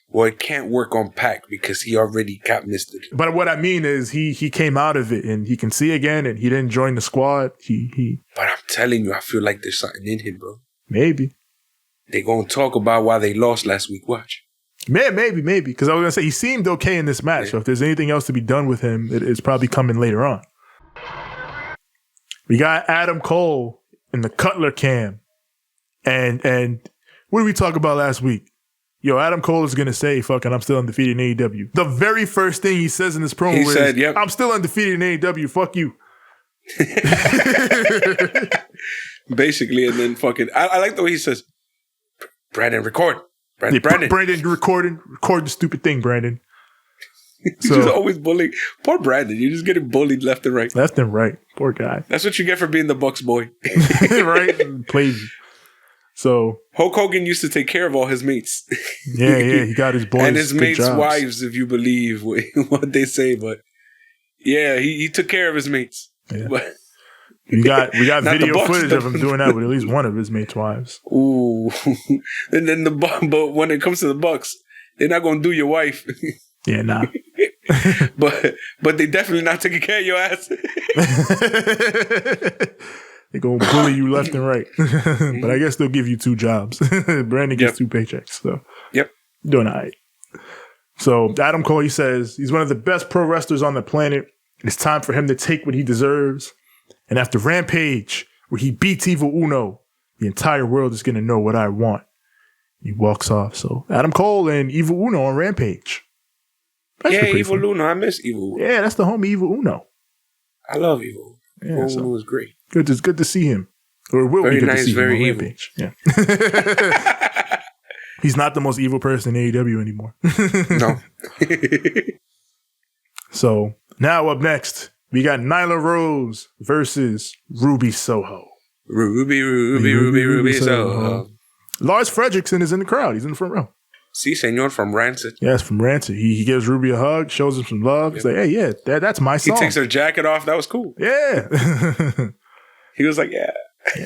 Well, it can't work on Pac because he already got missed it.
But what I mean is he came out of it and he can see again and he didn't join the squad.
But I'm telling you, I feel like there's something in him, bro.
Maybe.
They're going to talk about why they lost last week. Watch.
Maybe. Because I was going to say, he seemed okay in this match. Yeah. So if there's anything else to be done with him, it's probably coming later on. We got Adam Cole in the Cutler cam. And what did we talk about last week? Yo, Adam Cole is going to say, fucking, I'm still undefeated in AEW. The very first thing he says in this promo is, yep. I'm still undefeated in AEW. Fuck you.
Basically, and then fucking, I like the way he says, Brandon, record. Brandon, record the stupid thing, Brandon. He's just always bullying. Poor Brandon. You're just getting bullied left and right.
Left and right. Poor guy.
That's what you get for being the Bucks boy.
Right? Played you. So
Hulk Hogan used to take care of all his mates.
Yeah, he got his boys
and his mates'
jobs.
wives, if you believe what they say. But yeah, he took care of his mates. Yeah. But
we got video footage of him doing that with at least one of his mates' wives.
Ooh, and then but when it comes to the Bucks, they're not gonna do your wife.
Yeah, nah.
but they definitely not taking care of your ass.
They're going to bully you left and right. But I guess they'll give you 2 jobs. Brandon gets 2 paychecks. So, doing all right. So, Adam Cole, he says, he's one of the best pro wrestlers on the planet. It's time for him to take what he deserves. And after Rampage, where he beats Evil Uno, the entire world is going to know what I want. He walks off. So, Adam Cole and Evil Uno on Rampage.
Evil Uno. I miss Evil Uno.
Yeah, that's the homie Evil Uno.
I love Evil.
Yeah,
Uno was great.
It's good to see him. Or it will
very
be good
nice,
to see
very
him on
evil.
Rampage. Yeah. He's not the most evil person in AEW anymore.
No.
So now up next, we got Nyla Rose versus Ruby Soho.
Ruby Soho.
Lars Fredrickson is in the crowd. He's in the front row.
Si, senor, from Rancid.
Yes, from Rancid. He gives Ruby a hug, shows him some love. He's like, hey, yeah, that's my song.
He takes her jacket off. That was cool.
Yeah.
He was like, yeah.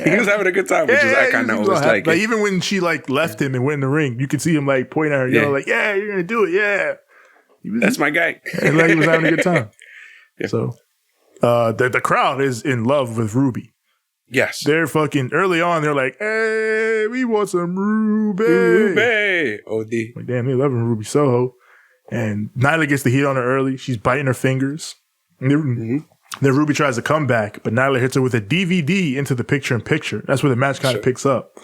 He was having a good time, which is I kind of always like.
Like even when she like left him and went in the ring, you could see him like pointing at her, like, yeah, you're gonna do it, yeah.
That's my guy.
Like he was having a good time. Yeah. So the crowd is in love with Ruby.
Yes.
They're fucking early on, they're like, hey, we want some Ruby.
OD.
Like, damn, they loving Ruby Soho. And Nyla gets the heat on her early. She's biting her fingers. And then Ruby tries to come back, but Nyla hits her with a DVD into the picture-in-picture. That's where the match kind of picks up.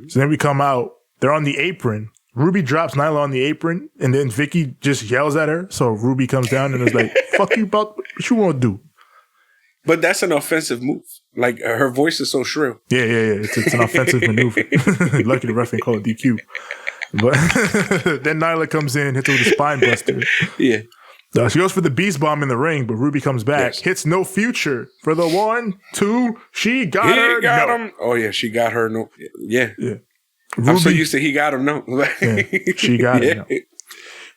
So then we come out. They're on the apron. Ruby drops Nyla on the apron, and then Vicky just yells at her. So Ruby comes down and is like, fuck you about what you want to do.
But that's an offensive move. Like, her voice is so shrill.
Yeah. It's an offensive maneuver. Lucky the ref ain't call it DQ. But then Nyla comes in, hits her with a spine buster.
Yeah.
She goes for the beast bomb in the ring, but Ruby comes back. Yes. Hits no future for the 1, 2. She got her. He got him.
Oh, yeah. She got her. No. Yeah.
Ruby,
I'm so used to he got him. No.
Yeah, she got it. No.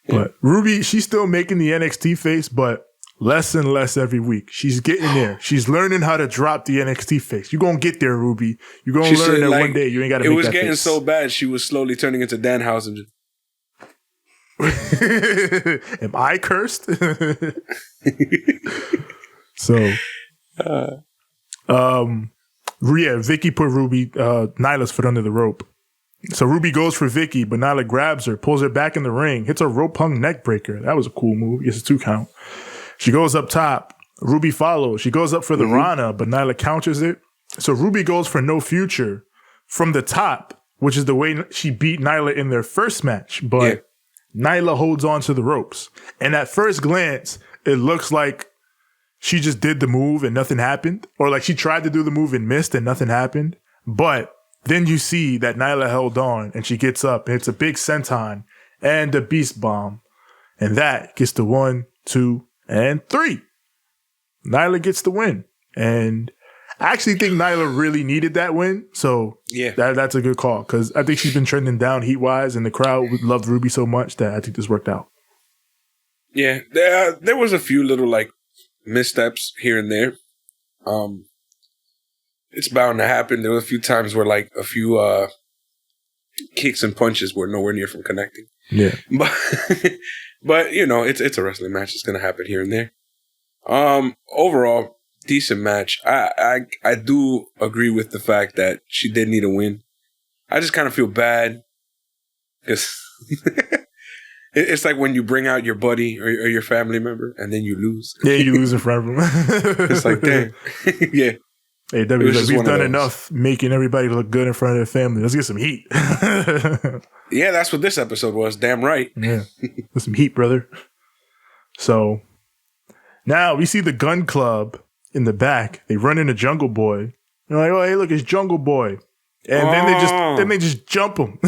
But Ruby, she's still making the NXT face, but less and less every week. She's getting there. She's learning how to drop the NXT face. You're going to get there, Ruby. You're going to learn that one day. You ain't got to make that face.
It was getting so bad, she was slowly turning into Danhausen.
Am I cursed? So, Vicky put Nyla's foot under the rope. So Ruby goes for Vicky, but Nyla grabs her, pulls her back in the ring, hits a rope hung neck breaker. That was a cool move. It's a 2 count. She goes up top. Ruby follows. She goes up for the Rana, but Nyla counters it. So Ruby goes for no future from the top, which is the way she beat Nyla in their first match. But Nyla holds on to the ropes. And at first glance, it looks like she just did the move and nothing happened. Or like she tried to do the move and missed and nothing happened. But then you see that Nyla held on and she gets up and it's a big senton and a beast bomb. And that gets the 1, 2, and 3. Nyla gets the win. And I actually think Nyla really needed that win. So that's a good call because I think she's been trending down heat-wise and the crowd loved Ruby so much that I think this worked out.
Yeah, there was a few little like missteps here and there. It's bound to happen. There were a few times where like a few kicks and punches were nowhere near from connecting.
Yeah.
But you know, it's a wrestling match. It's gonna happen here and there. Overall, decent match. I do agree with the fact that she did need a win. I just kind of feel bad because it's like when you bring out your buddy or your family member and then you lose.
Yeah, you lose in front of them.
It's like, damn. Yeah.
AEW, like, we've done enough making everybody look good in front of their family. Let's get some heat.
Yeah, that's what this episode was. Damn right.
Yeah. Get some heat, brother. So now we see the Gun Club in the back. They run into Jungle Boy. They're like, oh, hey, look, it's Jungle Boy. And then they just jump him.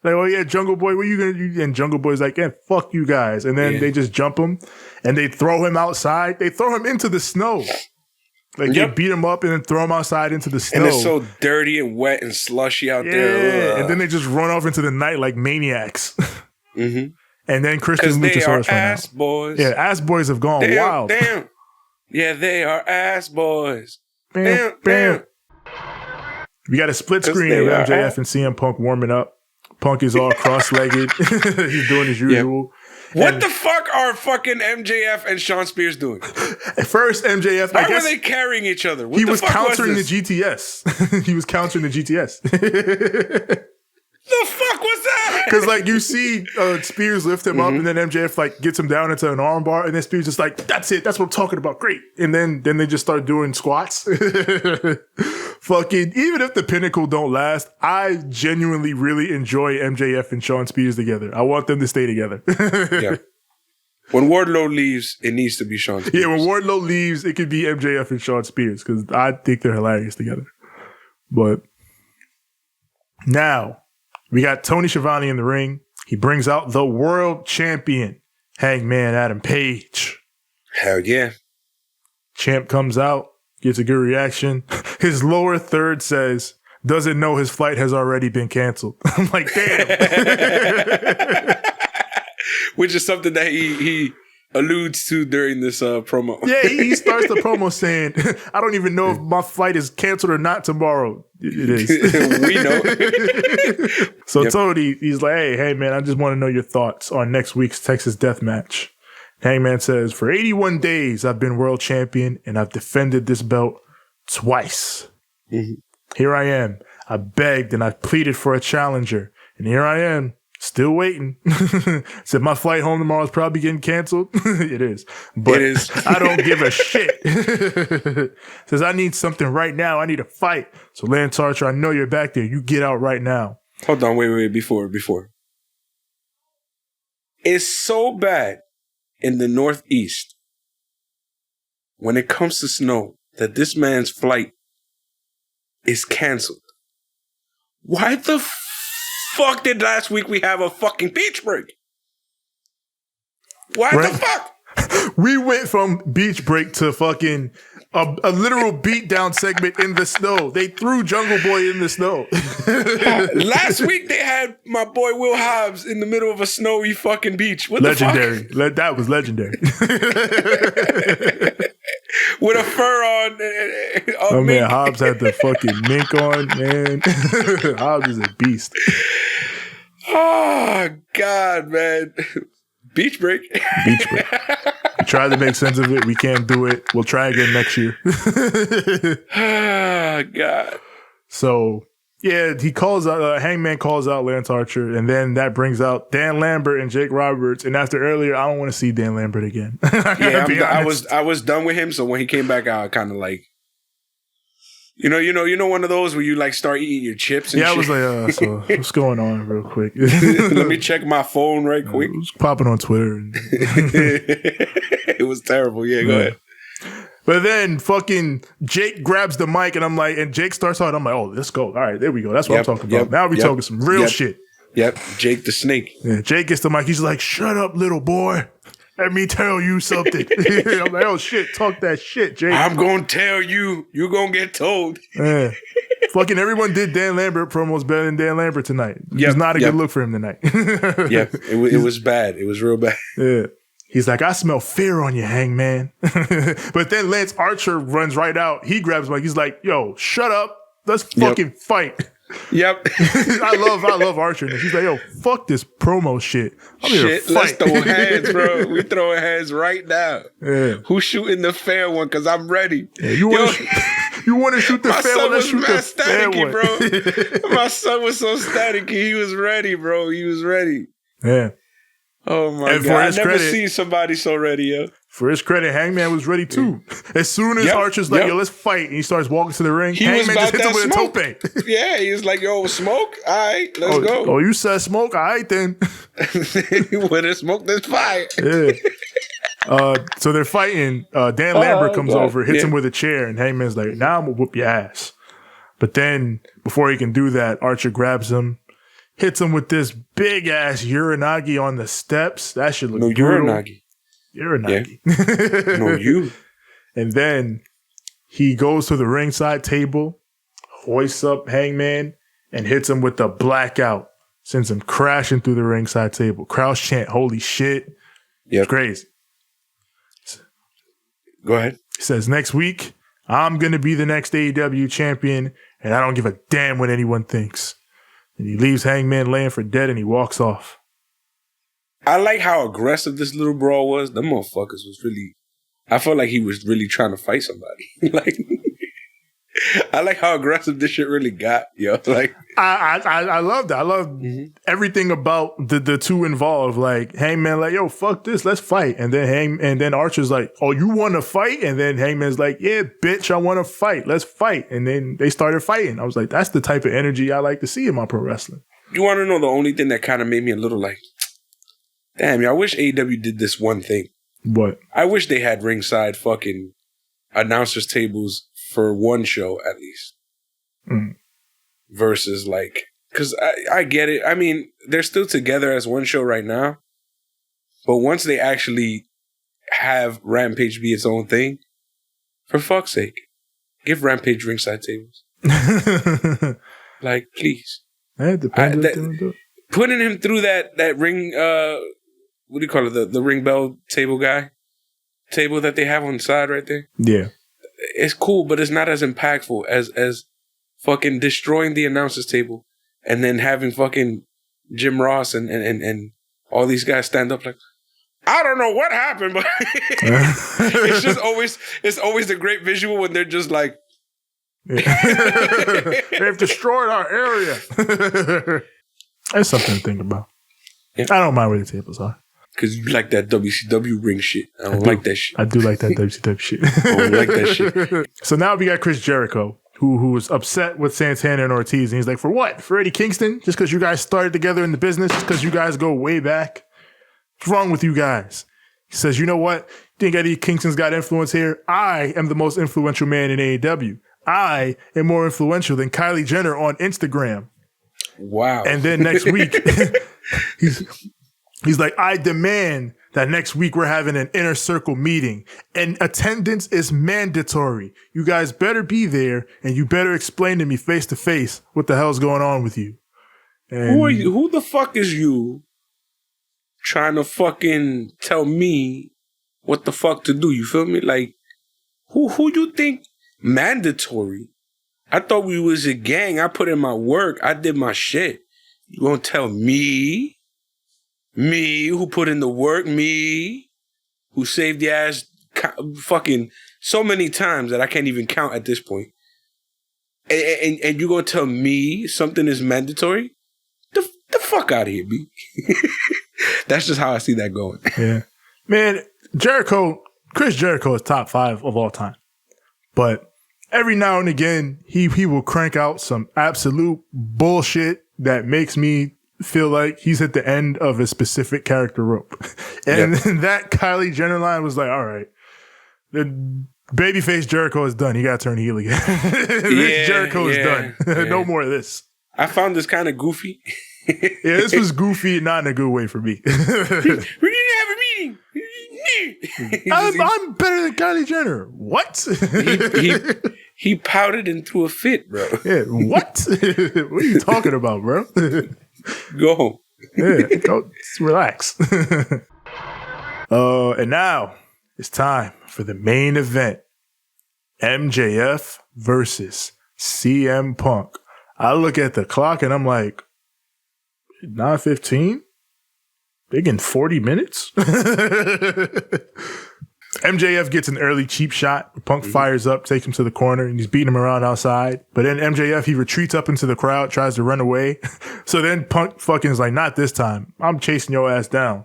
Like, oh yeah, Jungle Boy, what are you gonna do? And Jungle Boy's like, yeah, fuck you guys. And then they just jump him and they throw him outside. They throw him into the snow. Like, they beat him up and then throw him outside into the snow.
And it's so dirty and wet and slushy out there.
Ugh. And then they just run off into the night like maniacs. Mm-hmm. And then Christian Luchasaurus
ass boys.
Yeah, ass boys have gone wild.
Damn. Yeah, they are ass boys.
Bam, bam. We got a split screen of MJF and CM Punk warming up. Punk is all cross-legged. He's doing his usual.
What the fuck are fucking MJF and Sean Spears doing?
At first, MJF...
Why were they carrying each other? What
he was countering the GTS. He was countering the GTS.
The fuck was that?
Because, like, you see Spears lift him up, and then MJF, like, gets him down into an arm bar, and then Spears just like, that's it. That's what I'm talking about. Great. And then they just start doing squats. Fucking, even if the Pinnacle don't last, I genuinely really enjoy MJF and Sean Spears together. I want them to stay together.
Yeah. When Wardlow leaves, it needs to be Sean Spears.
Yeah, when Wardlow leaves, it could be MJF and Sean Spears, because I think they're hilarious together. But now, we got Tony Schiavone in the ring. He brings out the world champion, Hangman Adam Page.
Hell yeah.
Champ comes out, gets a good reaction. His lower third says, doesn't know his flight has already been canceled. I'm like, damn.
Which is something that he alludes to during this promo.
Yeah, he starts the promo saying, I don't even know if my flight is canceled or not tomorrow. It is.
We know.
So Tony, he's like, hey man, I just want to know your thoughts on next week's Texas Death Match. Hangman says, for 81 days, I've been world champion and I've defended this belt twice. Mm-hmm. Here I am. I begged and I pleaded for a challenger. And here I am, still waiting. Said my flight home tomorrow is probably getting canceled. It is. But it is. I don't give a shit. Says I need something right now. I need a fight. So Lance Archer, I know you're back there. You get out right now.
Hold on, wait, before. It's so bad in the Northeast when it comes to snow that this man's flight is canceled. Why the fuck did last week we have a fucking beach break? Why the fuck?
We went from beach break to fucking a literal beatdown segment in the snow. They threw Jungle Boy in the snow.
Last week they had my boy Will Hobbs in the middle of a snowy fucking beach. What
legendary.
The fuck?
That was legendary.
With a fur on.
Oh mink. Man, Hobbs had the fucking mink on, man. Hobbs is a beast.
Oh, God, man. Beach break.
Beach break. We tried to make sense of it. We can't do it. We'll try again next year.
Oh, God.
So, yeah, he calls out, Hangman calls out Lance Archer, and then that brings out Dan Lambert and Jake Roberts. And after earlier, I don't want to see Dan Lambert again.
I was done with him. So when he came back out, I kind of like, You know, one of those where you like start eating your chips and shit.
I was like, so what's going on real quick?
Let me check my phone right quick.
I was popping on Twitter.
It was terrible. Yeah, go ahead.
But then fucking Jake grabs the mic and I'm like, and Jake starts on. I'm like, oh, let's go. All right, there we go. That's what I'm talking about. Now we talking some real shit.
Yep, Jake the Snake.
Yeah, Jake gets the mic. He's like, shut up, little boy. Let me tell you something. I'm like, oh shit, talk that shit, Jake.
I'm gonna tell you. You're gonna get told.
Yeah. Fucking everyone did Dan Lambert promos better than Dan Lambert tonight. It was not a good look for him tonight.
Yep, it was bad. It was real bad.
Yeah. He's like, I smell fear on you, Hangman. But then Lance Archer runs right out. He grabs Mike. He's like, yo, shut up. Let's fucking fight.
Yep.
I love Archer. He's like, yo, fuck this promo shit. I'm here to fight.
Let's throw hands, bro. We throwing hands right now.
Yeah.
Who's shooting the fair one? Because I'm ready.
Yeah, you want to shoot the fair one? Let's shoot the fair one.
Bro. My son was so staticky. He was ready, bro. He was ready.
Yeah.
Oh my God. I never seen somebody so ready, yo.
For his credit, Hangman was ready too. As soon as Archer's like, yo, let's fight, and he starts walking to the ring, Hangman just hits him with a tope.
Yeah, he was like, yo, smoke? All right, let's go.
Oh, you said smoke? All right, then.
When there's smoke, there's fire.
Yeah. So they're fighting. Dan Lambert comes over, hits him with a chair, and Hangman's like, now I'm going to whoop your ass. But then, before he can do that, Archer grabs him, hits him with this big-ass Uranagi on the steps. That should look brutal.
Uranagi.
Uranagi.
Yeah. No, you.
And then he goes to the ringside table, hoists up Hangman, and hits him with the blackout. Sends him crashing through the ringside table. Crowds chant, holy shit.
Yep.
It's crazy.
Go ahead.
He says, next week, I'm going to be the next AEW champion, and I don't give a damn what anyone thinks. And he leaves Hangman laying for dead, and he walks off.
I like how aggressive this little brawl was. The motherfuckers was really... I felt like he was really trying to fight somebody. Like, I like how aggressive this shit really got, yo. Like,
I love that. I love everything about the two involved. Like Hangman, like, yo, fuck this, let's fight. And then Archer's like, oh, you want to fight? And then Hangman's like, yeah, bitch, I want to fight. Let's fight. And then they started fighting. I was like, that's the type of energy I like to see in my pro wrestling.
You want to know the only thing that kind of made me a little like, damn, I wish AEW did this one thing.
What?
I wish they had ringside fucking announcers tables for one show at least. Versus like, because I get it. I mean, they're still together as one show right now. But once they actually have Rampage be its own thing, for fuck's sake, give Rampage ringside tables. Like, please.
It depends.
Putting him through that ring, what do you call it? The ring bell table that they have on the side right there.
Yeah.
It's cool, but it's not as impactful as fucking destroying the announcers table and then having fucking Jim Ross and all these guys stand up like, I don't know what happened, but it's just always a great visual when they're just like,
they've destroyed our area. That's something to think about. Yeah. I don't mind where the tables are.
Because you like that WCW ring shit. I don't like that shit.
I do like that WCW shit.
I don't like that shit.
So now we got Chris Jericho, who was upset with Santana and Ortiz. And he's like, for what? For Eddie Kingston? Just because you guys started together in the business? Just because you guys go way back? What's wrong with you guys? He says, you know what? You think Eddie Kingston's got influence here? I am the most influential man in AEW. I am more influential than Kylie Jenner on Instagram.
Wow.
And then next week, he's like, I demand that next week we're having an inner circle meeting and attendance is mandatory. You guys better be there and you better explain to me face to face what the hell's going on with you. And
who are you? Who the fuck is you trying to fucking tell me what the fuck to do? You feel me? Like, who you think mandatory? I thought we was a gang. I put in my work. I did my shit. You gonna tell me who put in the work, me who saved the ass fucking so many times that I can't even count at this point. And you gonna tell me something is mandatory? The fuck out of here, B. That's just how I see that going.
Yeah. Man, Chris Jericho is top 5 of all time. But every now and again, he will crank out some absolute bullshit that makes me feel like he's at the end of a specific character rope. And that Kylie Jenner line was like, all right, the babyface Jericho is done. He got to turn heel again. Jericho is done. No more of this.
I found this kind of goofy.
This was goofy, not in a good way for me.
We didn't have a meeting.
I'm better than Kylie Jenner. What?
He pouted and threw a fit, bro.
Yeah, what? What are you talking about, bro?
Go home.
Go relax. And now it's time for the main event. MJF versus CM Punk. I look at the clock and I'm like, 9:15? They getting 40 minutes? MJF gets an early cheap shot. Punk fires up, takes him to the corner, and he's beating him around outside. But then MJF, he retreats up into the crowd, tries to run away. So then Punk fucking is like, not this time. I'm chasing your ass down.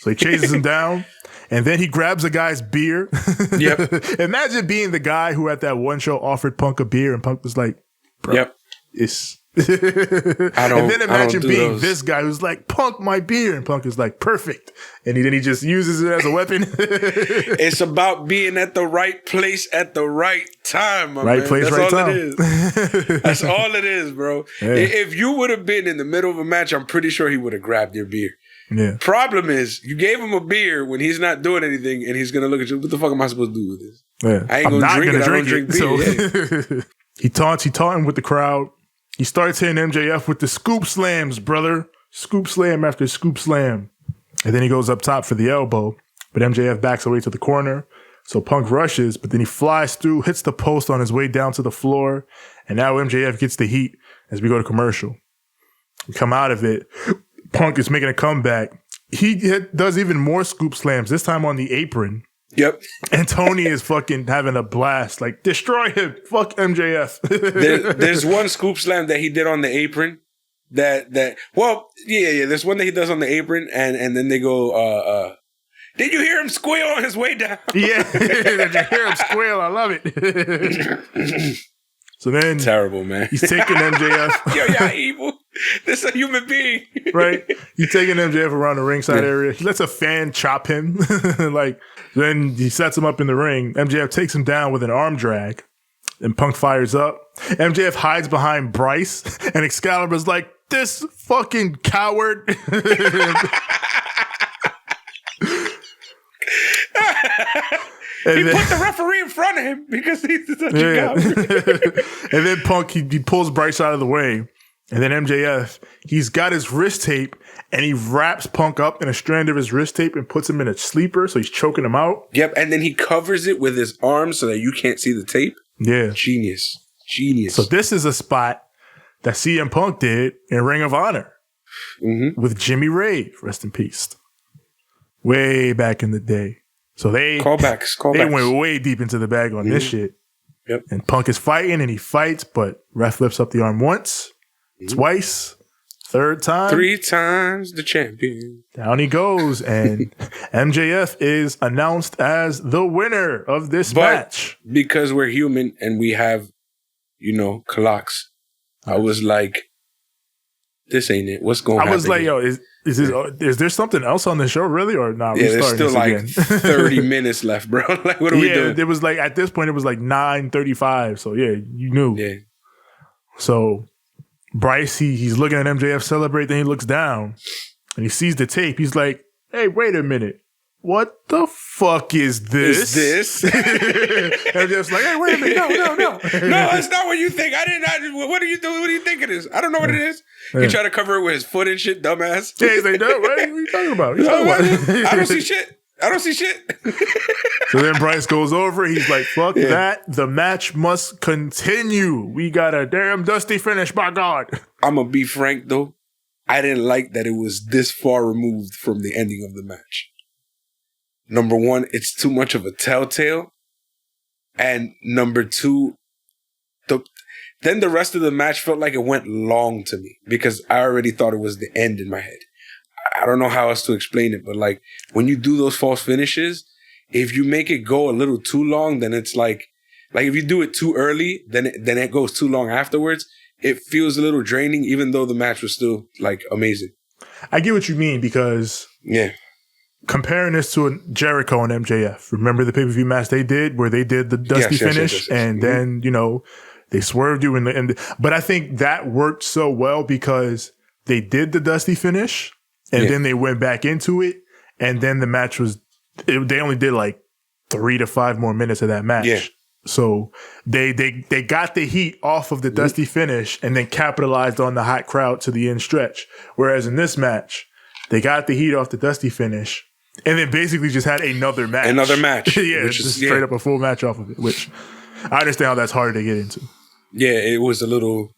So he chases him down, and then he grabs a guy's beer.
Yep.
Imagine being the guy who at that one show offered Punk a beer, and Punk was like, bro, it's... and then imagine being this guy who's like, Punk, my beer, and Punk is like, perfect, and then he just uses it as a weapon.
It's about being at the right place at the right time, my
right
man.
place,
That's
right
all
time.
it is. That's all it is, bro.
Yeah.
If you would have been in the middle of a match, I'm pretty sure he would have grabbed your beer.
Yeah.
Problem is, you gave him a beer when he's not doing anything, and he's gonna look at you. What the fuck am I supposed to do with this?
Yeah.
I ain't gonna drink it. I don't drink beer.
So he taunting with the crowd. He starts hitting MJF with the scoop slams, brother. Scoop slam after scoop slam. And then he goes up top for the elbow. But MJF backs away to the corner. So Punk rushes, but then he flies through, hits the post on his way down to the floor. And now MJF gets the heat as we go to commercial. We come out of it. Punk is making a comeback. He does even more scoop slams, this time on the apron.
Yep.
And Tony is fucking having a blast. Like, destroy him. Fuck MJF.
There's one scoop slam that he did on the apron. There's one that he does on the apron, and then they go, did you hear him squeal on his way down?
Yeah. Did you hear him squeal? I love it. So then,
terrible, man.
He's taking MJF.
Yo, y'all evil. This is a human being.
Right? He's taking MJF around the ringside area. He lets a fan chop him. Then he sets him up in the ring. MJF takes him down with an arm drag. And Punk fires up. MJF hides behind Bryce. And Excalibur's like, this fucking coward.
He put the referee in front of him because he's such a coward.
And then Punk, he pulls Bryce out of the way. And then MJF, he's got his wrist tape and he wraps Punk up in a strand of his wrist tape and puts him in a sleeper. So he's choking him out.
Yep. And then he covers it with his arm so that you can't see the tape.
Yeah.
Genius.
So this is a spot that CM Punk did in Ring of Honor with Jimmy Rave. Rest in peace. Way back in the day. So they
callbacks.
They went way deep into the bag on this shit.
Yep.
And Punk is fighting and he fights, but ref lifts up the arm once, twice, third time.
3 times the champion.
Down he goes, and MJF is announced as the winner of this match.
Because we're human and we have, clocks, I was like, this ain't it. What's going on?
I was like, yo, is there something else on the show, really? Or not?
Yeah, there's still like 30 minutes left, bro. Like, what are we doing?
It was like, at this point, it was like 9:35. So, yeah, you knew.
Yeah.
So, Bryce, he's looking at MJF celebrate, then he looks down and he sees the tape. He's like, hey, wait a minute. What the fuck is this? MJF's like, hey, wait a minute. No.
No, that's not what you think. What are you doing? What do you think it is? I don't know what it is. He tried to cover it with his foot and shit, dumbass.
Yeah, he's like, no, what are you talking about?
I don't see shit.
So then Bryce goes over. He's like, fuck that. The match must continue. We got a damn dusty finish, by God.
I'm going to be frank, though. I didn't like that it was this far removed from the ending of the match. Number one, it's too much of a telltale. And number two, then the rest of the match felt like it went long to me because I already thought it was the end in my head. I don't know how else to explain it, but like when you do those false finishes, if you make it go a little too long, then it's like Like if you do it too early, then it goes too long afterwards. It feels a little draining, even though the match was still like amazing.
I get what you mean because comparing this to a Jericho and MJF, remember the pay-per-view match they did where they did the dusty finish and then, you know, they swerved you but I think that worked so well because they did the dusty finish and then they went back into it and then the match they only did like 3 to 5 more minutes of that match. Yeah. So they got the heat off of the dusty finish and then capitalized on the hot crowd to the end stretch. Whereas in this match, they got the heat off the dusty finish and then basically just had another match.
Yeah,
which is straight up a full match off of it, which I understand how that's hard to get into.
Yeah, it was a little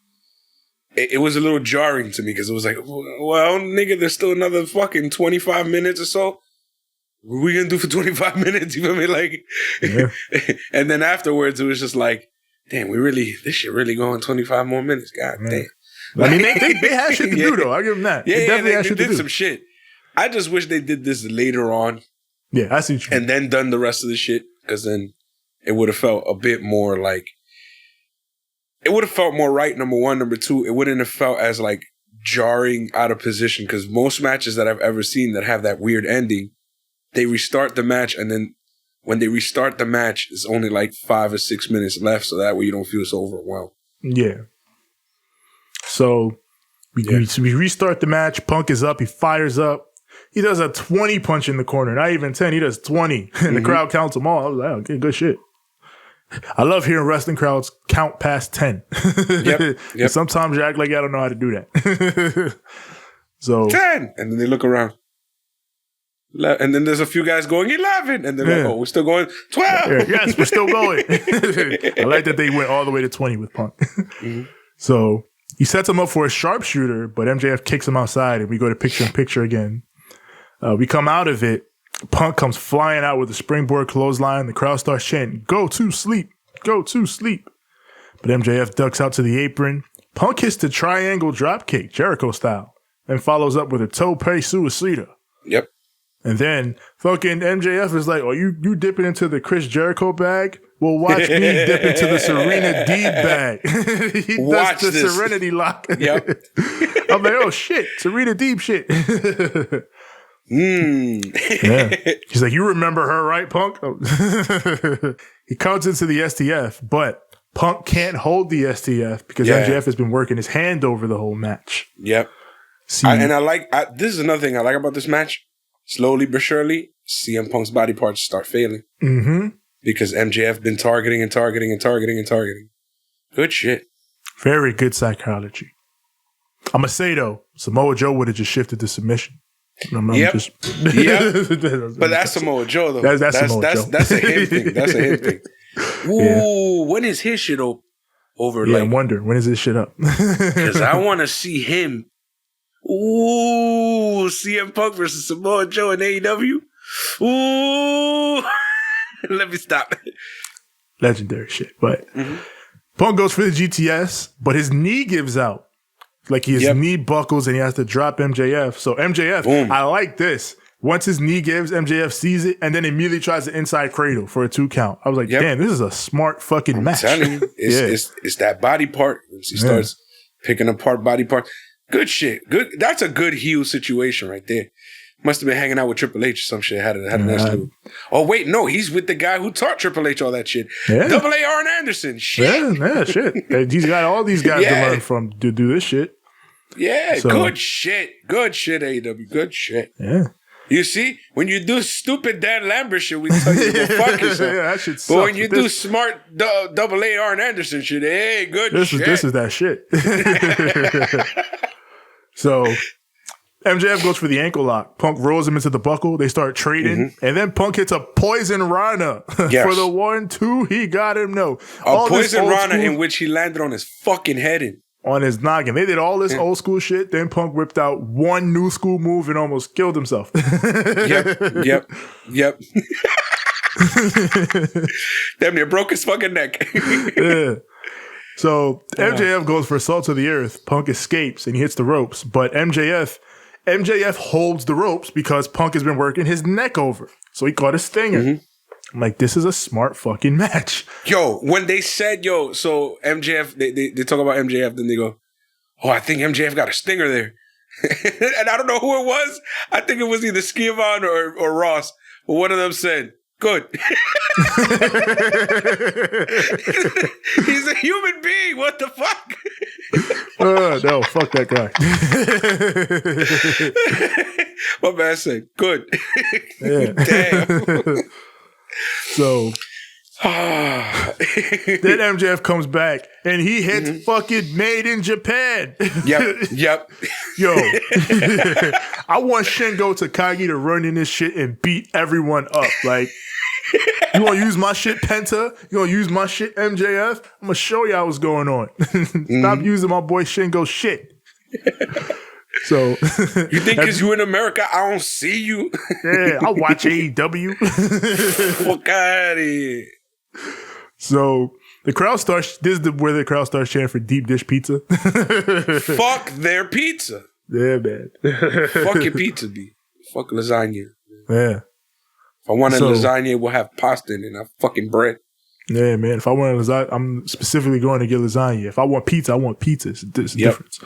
jarring to me because it was like, well, nigga, there's still another fucking 25 minutes or so. What are we gonna do for 25 minutes? You feel me? Like, and then afterwards, it was just like, damn, this shit really going 25 more minutes. God damn.
I mean, they had shit to do though. I'll give them that.
Yeah, they did some shit. I just wish they did this later on.
Yeah, I see what you mean.
And then done the rest of the shit because then it would have felt a bit more like, it would have felt more right, number one. Number two, it wouldn't have felt as like jarring out of position because most matches that I've ever seen that have that weird ending, they restart the match, and then when they restart the match, it's only like 5 or 6 minutes left, so that way you don't feel so overwhelmed. Yeah.
So we restart the match. Punk is up. He fires up. He does a 20 punch in the corner. Not even 10. He does 20. And the crowd counts them all. I was like, okay, good shit. I love hearing wrestling crowds count past 10. Yep. Sometimes you act like I don't know how to do that. So
10! And then they look around. And then there's a few guys going 11, and they're like, "Oh, we're still going 12."
Yes, we're still going. I like that they went all the way to 20 with Punk. So he sets him up for a sharpshooter, but MJF kicks him outside, and we go to picture-in-picture again. We come out of it. Punk comes flying out with a springboard clothesline. The crowd starts chanting, "Go to sleep, go to sleep." But MJF ducks out to the apron. Punk hits the triangle dropkick, Jericho style, and follows up with a tope suicida.
Yep.
And then fucking MJF is like, "Oh, you dipping into the Chris Jericho bag? Well, watch me dip into the Serena Deeb bag." He does the Serenity Lock.
Yep.
I'm like, "Oh shit, Serena Deeb shit." Yeah. He's like, "You remember her, right, Punk?" He comes into the STF, but Punk can't hold the STF because MJF has been working his hand over the whole match.
Yep. This is another thing I like about this match. Slowly but surely, CM Punk's body parts start failing. Mm-hmm. Because MJF been targeting. Good shit.
Very good psychology. I'm going to say, though, Samoa Joe would have just shifted to submission.
Yep. But that's Samoa Joe, though. That's Samoa Joe. That's a him thing. That's a him thing. Ooh, when is his shit over?
Yeah, I'm wondering. When is this shit up?
Because I want to see him. Ooh, CM Punk versus Samoa Joe in AEW. Ooh, let me stop.
Legendary shit. But Punk goes for the GTS, but his knee gives out. Like his knee buckles and he has to drop MJF. So MJF, boom. I like this. Once his knee gives, MJF sees it and then immediately tries the inside cradle for a 2 count. I was like, damn, this is a smart fucking match.
I'm telling you, it's that body part. He starts picking apart body parts. Good shit. Good. That's a good heel situation right there. Must have been hanging out with Triple H or some shit. Had a nice little. Oh wait, no, he's with the guy who taught Triple H all that shit. Yeah. Double A Arn Anderson. Shit.
Yeah, shit. He's got all these guys to learn from to do this shit.
Yeah, so, good shit. Good shit, AEW. Good shit.
Yeah.
You see, when you do stupid Dan Lambert shit, we tell you to go fuck yourself.
That shit sucks.
But when you do smart Double A Arn Anderson shit, hey, good shit.
This is that shit. So MJF goes for the ankle lock. Punk rolls him into the buckle. They start trading. And then Punk hits a poison Rana for the 1-2. He got him. No.
A poison Rana in which he landed on his fucking head.
On his noggin. They did all this old school shit. Then Punk whipped out one new school move and almost killed himself.
Yep. Damn near broke his fucking neck.
Yeah. So MJF goes for assault to the earth. Punk escapes and he hits the ropes. But MJF holds the ropes because Punk has been working his neck over. So he caught a stinger. I'm like, this is a smart fucking match.
Yo, when they said, so MJF, they talk about MJF, then they go, oh, I think MJF got a stinger there. And I don't know who it was. I think it was either Skivon or Ross. But one of them said, good. He's a human being. What the fuck?
No, fuck that guy.
My man said, good.
Yeah.
Damn.
So then MJF comes back and he hits fucking Made in Japan.
Yep.
Yo, I want Shingo Takagi to run in this shit and beat everyone up. Like, you want to use my shit, Penta? You want to use my shit, MJF? I'm going to show y'all what's going on. Stop using my boy Shingo's shit. So
you think because you in America, I don't see you?
Yeah, I watch AEW.
Fuck out of here.
So the crowd starts. This is where the crowd starts chanting for deep dish pizza.
Fuck their pizza.
Yeah, man.
Fuck your pizza, B. Fuck lasagna.
Yeah.
If I want a lasagna, we'll have pasta in it, not fucking bread.
Yeah, man. If I want a lasagna, I'm specifically going to get lasagna. If I want pizza, I want pizza. It's a difference.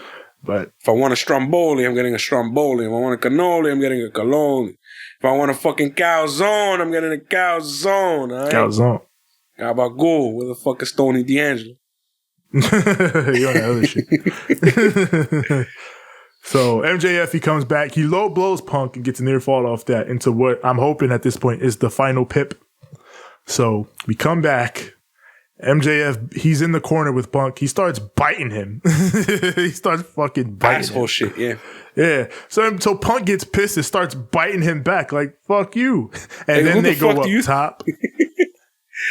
But
if I want a stromboli, I'm getting a stromboli. If I want a cannoli, I'm getting a cannoli. If I want a fucking calzone, I'm getting a calzone. All right?
Calzone.
How about go? Where the fuck is Tony D'Angelo?
You on that other shit. So MJF, he comes back. He low blows Punk and gets a near fall off that into what I'm hoping at this point is the final pip. So we come back. MJF, he's in the corner with Punk. He starts biting him. He starts fucking biting
asshole
him.
Shit, yeah.
Yeah. So Punk gets pissed and starts biting him back like, fuck you. And then they go up top.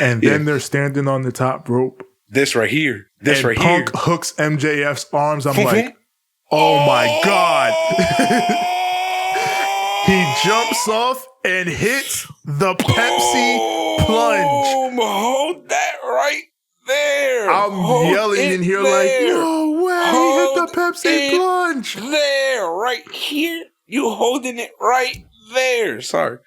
And then they're standing on the top rope.
This right here.
Punk hooks MJF's arms. I'm like, oh my God. He jumps off and hits the Pepsi plunge.
Hold that right there.
I'm yelling in here like, no way, he hit the Pepsi plunge.
There, right here. You holding it right there. Sorry.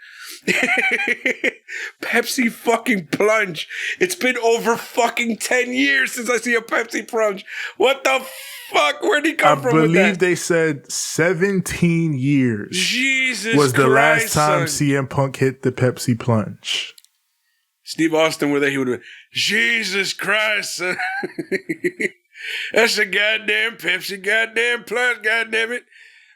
Pepsi fucking plunge. It's been over fucking 10 years since I see a Pepsi plunge. What the fuck? Where'd he come from with that? I
believe they said 17 years.
Jesus
was the
Christ,
last time
son.
CM Punk hit the Pepsi plunge.
Steve Austin were there, he would have been, Jesus Christ, son. That's a goddamn Pepsi, goddamn plunge, goddamn it.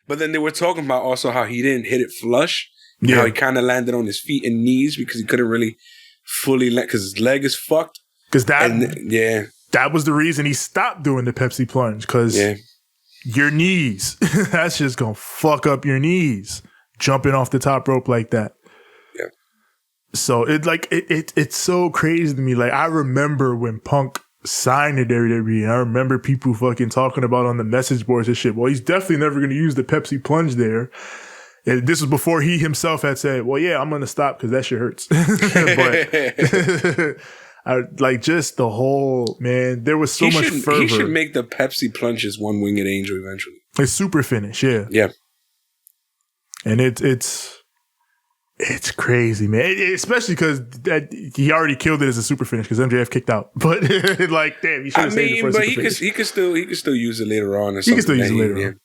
But then they were talking about also how he didn't hit it flush. Yeah. How he kind of landed on his feet and knees because he couldn't really fully let, because his leg is fucked.
Because that was the reason he stopped doing the Pepsi plunge. Because your knees, that's just gonna fuck up your knees jumping off the top rope like that.
Yeah.
So it's so crazy to me. Like, I remember when Punk signed to WWE, and I remember people fucking talking about on the message boards and shit. Well, he's definitely never going to use the Pepsi plunge there. And this was before he himself had said, well, yeah, I'm going to stop because that shit hurts. But just the whole, man, there was so much fervor.
He should make the Pepsi plunges one winged angel eventually.
It's super finish, yeah.
Yeah.
And it's crazy, man. Especially because he already killed it as a super finish because MJF kicked out. But like, damn, he should have saved it for a super finish.
He could still use it later on.
He can still use it later on.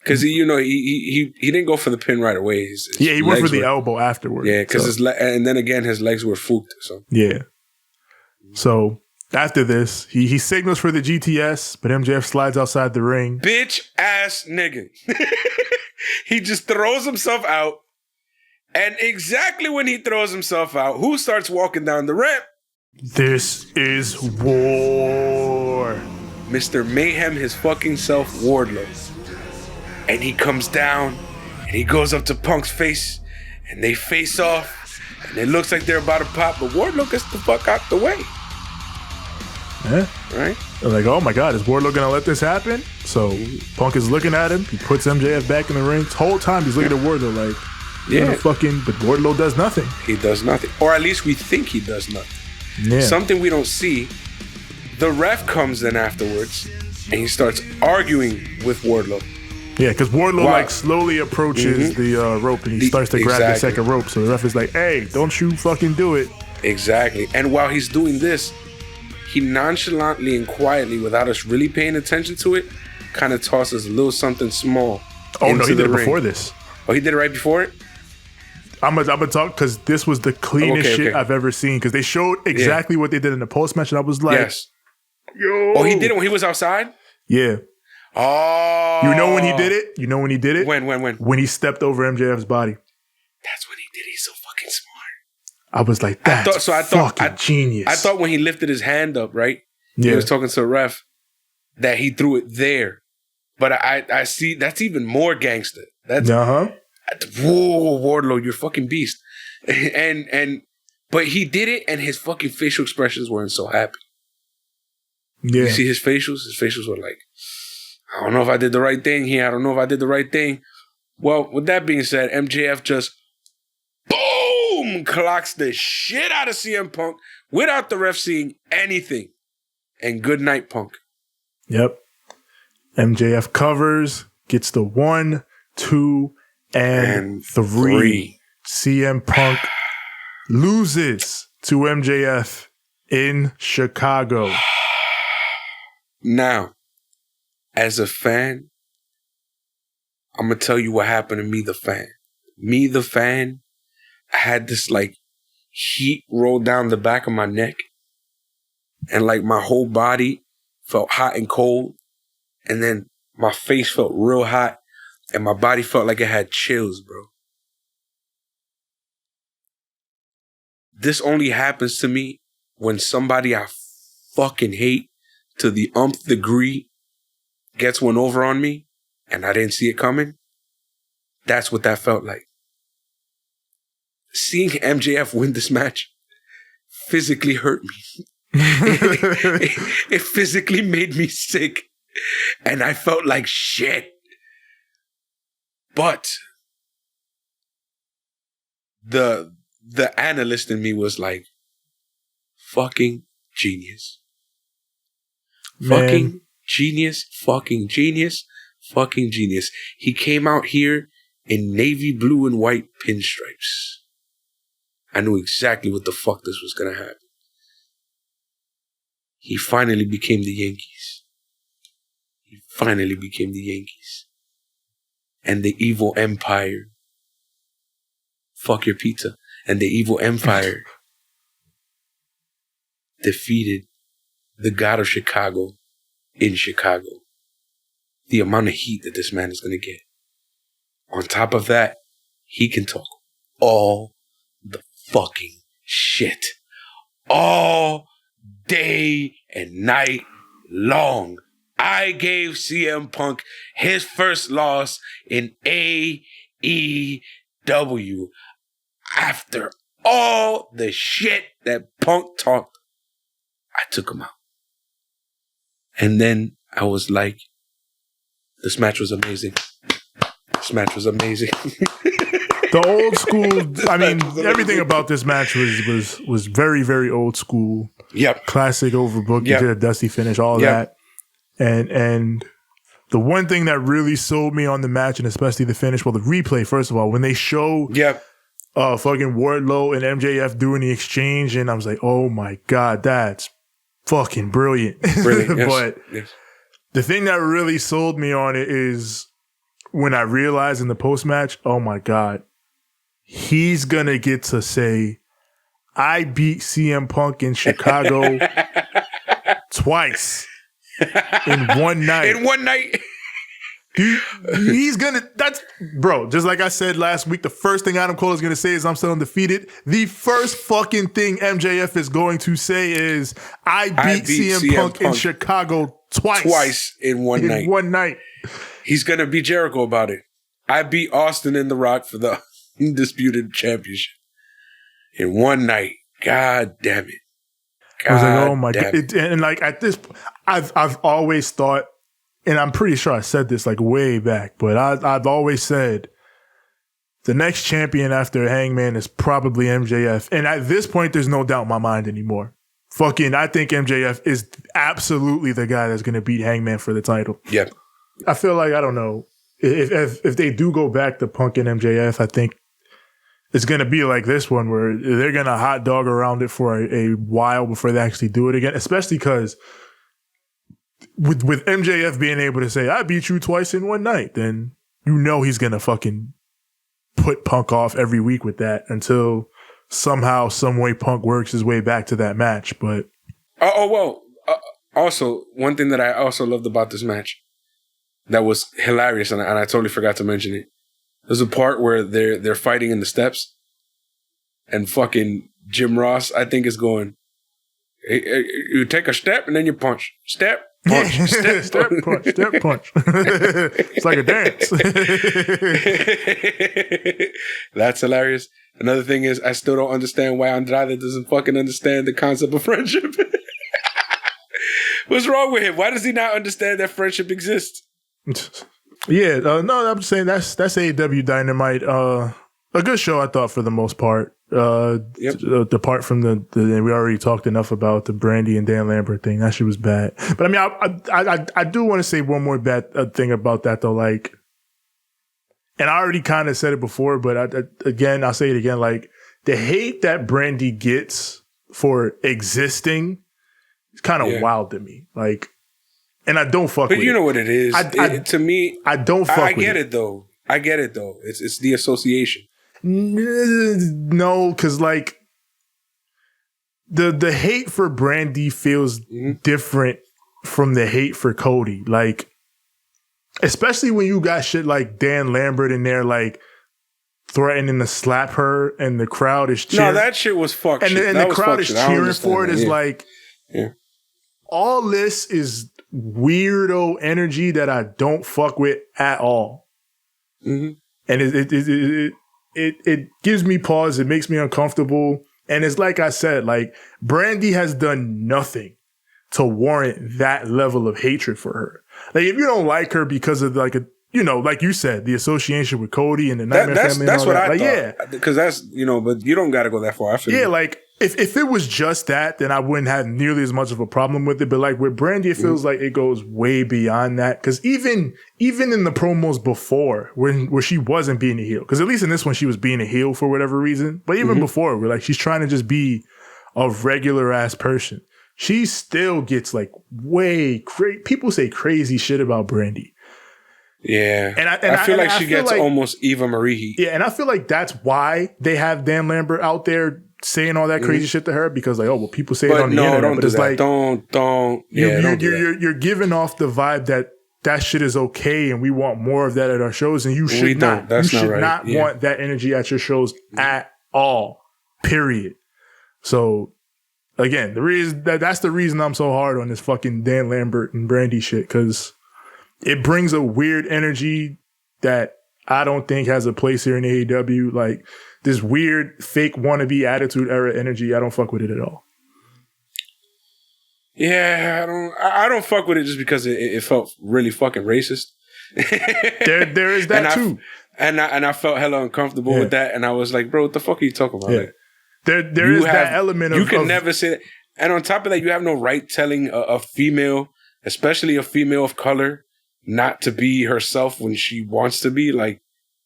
Because he didn't go for the pin right away.
He went for the elbow afterwards.
Yeah, because and then again his legs were fooked. So
yeah. So after this, he signals for the GTS, but MJF slides outside the ring.
Bitch ass nigga. He just throws himself out, and exactly when he throws himself out, who starts walking down the ramp?
This is war.
Mr. Mayhem, his fucking self, Wardlow. And he comes down, and he goes up to Punk's face, and they face off, and it looks like they're about to pop, but Wardlow gets the fuck out the way.
Yeah.
Right?
They're like, oh my God, is Wardlow going to let this happen? So Punk is looking at him. He puts MJF back in the ring. The whole time he's looking at Wardlow like, but Wardlow does nothing.
He does nothing. Or at least we think he does nothing. Yeah. Something we don't see. The ref comes in afterwards, and he starts arguing with Wardlow.
Yeah, because Wardlow like slowly approaches the rope and he starts to grab the second rope. So the ref is like, hey, don't you fucking do it.
Exactly. And while he's doing this, he nonchalantly and quietly, without us really paying attention to it, kind of tosses a little something small.
Oh, no, he did it before this.
Oh, he did it right before it?
I'm gonna talk because this was the cleanest shit I've ever seen. Because they showed exactly what they did in the post match, and I was like, yo.
Oh, he did it when he was outside?
Yeah.
Oh.
You know when he did it? You know when he did it?
When?
When he stepped over MJF's body.
That's when he did it. He's so fucking smart.
I was like, that's fucking genius.
I thought when he lifted his hand up, right? Yeah. He was talking to the ref, that he threw it there. But I see that's even more gangster. That's whoa, Wardlow, you're a fucking beast. But he did it, and his fucking facial expressions weren't so happy. Yeah. You see his facials? His facials were like, I don't know if I did the right thing here. I don't know if I did the right thing. Well, with that being said, MJF just boom clocks the shit out of CM Punk without the ref seeing anything. And good night, Punk.
Yep. MJF covers, gets the 1, 2, and 3. CM Punk loses to MJF in Chicago.
Now, as a fan, I'm going to tell you what happened to me, the fan. Me, the fan, I had this like heat roll down the back of my neck. And like my whole body felt hot and cold. And then my face felt real hot. And my body felt like it had chills, bro. This only happens to me when somebody I fucking hate to the umpth degree gets one over on me and I didn't see it coming. That's what that felt like. Seeing MJF win this match physically hurt me. It physically made me sick. And I felt like shit. But the analyst in me was like, fucking genius. Man. Fucking genius. Fucking genius. Fucking genius. He came out here in navy blue and white pinstripes. I knew exactly what the fuck this was going to happen. He finally became the Yankees. He finally became the Yankees. And the evil empire. Fuck your pizza. And the evil empire defeated the god of Chicago in Chicago. The amount of heat that this man is going to get. On top of that, he can talk all the fucking shit. All day and night long. I gave CM Punk his first loss in AEW. After all the shit that Punk talked, I took him out. And then I was like, this match was amazing. This match was amazing.
The old school, I mean, everything about this match was very, very old school.
Yep.
Classic overbooked. You did a dusty finish, all that. And the one thing that really sold me on the match, and especially the finish, well, the replay, first of all, when they show fucking Wardlow and MJF doing the exchange, and I was like, oh my God, that's fucking brilliant. Brilliant. But the thing that really sold me on it is when I realized in the post-match, oh my God, he's gonna get to say, I beat CM Punk in Chicago twice in one night.
In one night.
He's gonna, that's, bro, just like I said last week, the first thing Adam Cole is gonna say is I'm still undefeated. The first fucking thing MJF is going to say is I beat CM Punk in Chicago twice.
Twice in one night.
In one night.
He's gonna be Jericho about it. I beat Austin and The Rock for the undisputed championship in one night. God damn it.
I was like, oh my God. And like at this, I've always thought, and I'm pretty sure I said this like way back, but I've always said the next champion after Hangman is probably MJF. And at this point, there's no doubt in my mind anymore. Fucking, I think MJF is absolutely the guy that's going to beat Hangman for the title.
Yeah.
I feel like, I don't know, if they do go back to Punk and MJF, I think it's going to be like this one where they're going to hot dog around it for a while before they actually do it again, especially because with MJF being able to say, I beat you twice in one night, then you know he's going to fucking put Punk off every week with that until somehow, some way Punk works his way back to that match. But
also, one thing that I also loved about this match that was hilarious, and I totally forgot to mention it. There's a part where they're fighting in the steps, and fucking Jim Ross, I think, is going, hey, you take a step and then you punch. Step, punch,
step, punch, step, punch. It's like a dance.
That's hilarious. Another thing is, I still don't understand why Andrade doesn't fucking understand the concept of friendship. What's wrong with him? Why does he not understand that friendship exists?
Yeah, no, I'm saying that's AEW Dynamite. A good show, I thought, for the most part. The part from the we already talked enough about the Brandi and Dan Lambert thing. That shit was bad. But I mean, I do want to say one more bad thing about that though. Like, and I already kind of said it before, but I'll say it again. Like, the hate that Brandi gets for existing is kind of wild to me. Like, and I don't fuck with it. But
you know what it is. To me,
I don't fuck with it.
I get it though. It's the association.
No, because like the hate for Brandi feels different from the hate for Cody. Like, especially when you got shit like Dan Lambert in there, like threatening to slap her, and the crowd is cheering.
No, that shit was fucked.
And the crowd is cheering for it. Is like, all this is weirdo energy that I don't fuck with at all. Mm-hmm. And it gives me pause. It makes me uncomfortable. And it's like I said, like, Brandi has done nothing to warrant that level of hatred for her. Like, if you don't like her because of like like you said, the association with Cody and the Nightmare Family.
That's what I thought.
Yeah,
because that's but you don't got to go that far. I feel
like if it was just that, then I wouldn't have nearly as much of a problem with it. But like with Brandi, it feels like it goes way beyond that. Because even in the promos before, where she wasn't being a heel, because at least in this one she was being a heel for whatever reason. But even before, we're like, she's trying to just be a regular ass person. She still gets like people say crazy shit about Brandi.
Yeah, and I feel like she gets almost Eva Marie heat. Yeah,
and I feel like that's why they have Dan Lambert out there saying all that crazy shit to her, because like, people say it on the internet, but it's like, don't. You're giving off the vibe that shit is okay, and we want more of that at our shows, and you should not. You should not want that energy at your shows at all. Period. So again, that's the reason I'm so hard on this fucking Dan Lambert and Brandi shit, because it brings a weird energy that I don't think has a place here in AEW. Like, this weird fake wannabe attitude era energy, I don't fuck with it at all.
Yeah, I don't fuck with it just because it felt really fucking racist.
there is that too.
And I felt hella uncomfortable with that, and I was like, bro, what the fuck are you talking about? Like,
there is that element of...
You can never say that. And on top of that, you have no right telling a female, especially a female of color, not to be herself when she wants to be. Like,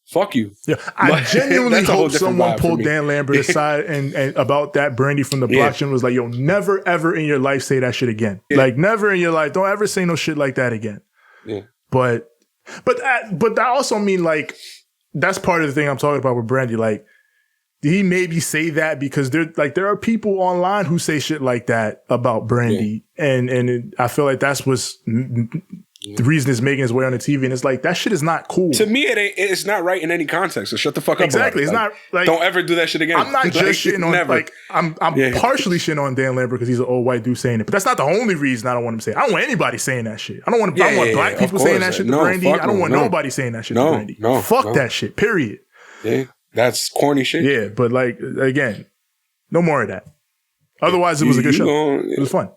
fuck you.
Yeah, I genuinely hope someone pulled Dan Lambert aside and about that Brandi from the block and was like, yo, never ever in your life say that shit again. Yeah. Like, never in your life. Don't ever say no shit like that again.
Yeah.
But that also mean, like, that's part of the thing I'm talking about with Brandi. Like, did he maybe say that because there are people online who say shit like that about Brandi, and I feel like that's what's the reason it's making its way on the TV, and it's like, that shit is not cool.
To me, it's not right in any context. So shut the fuck up.
Exactly, it's not like,
don't ever do that shit again.
I'm not just shitting on like I'm partially shitting on Dan Lambert because he's an old white dude saying it, but that's not the only reason I don't want him to say it. I don't want anybody saying that shit. I don't want black people saying that shit to Brandi. I don't want nobody saying that shit to Brandi. Fuck that shit. Period.
Yeah, that's corny shit.
Yeah, but like, again, no more of that. Otherwise, it was a good show. It was fun.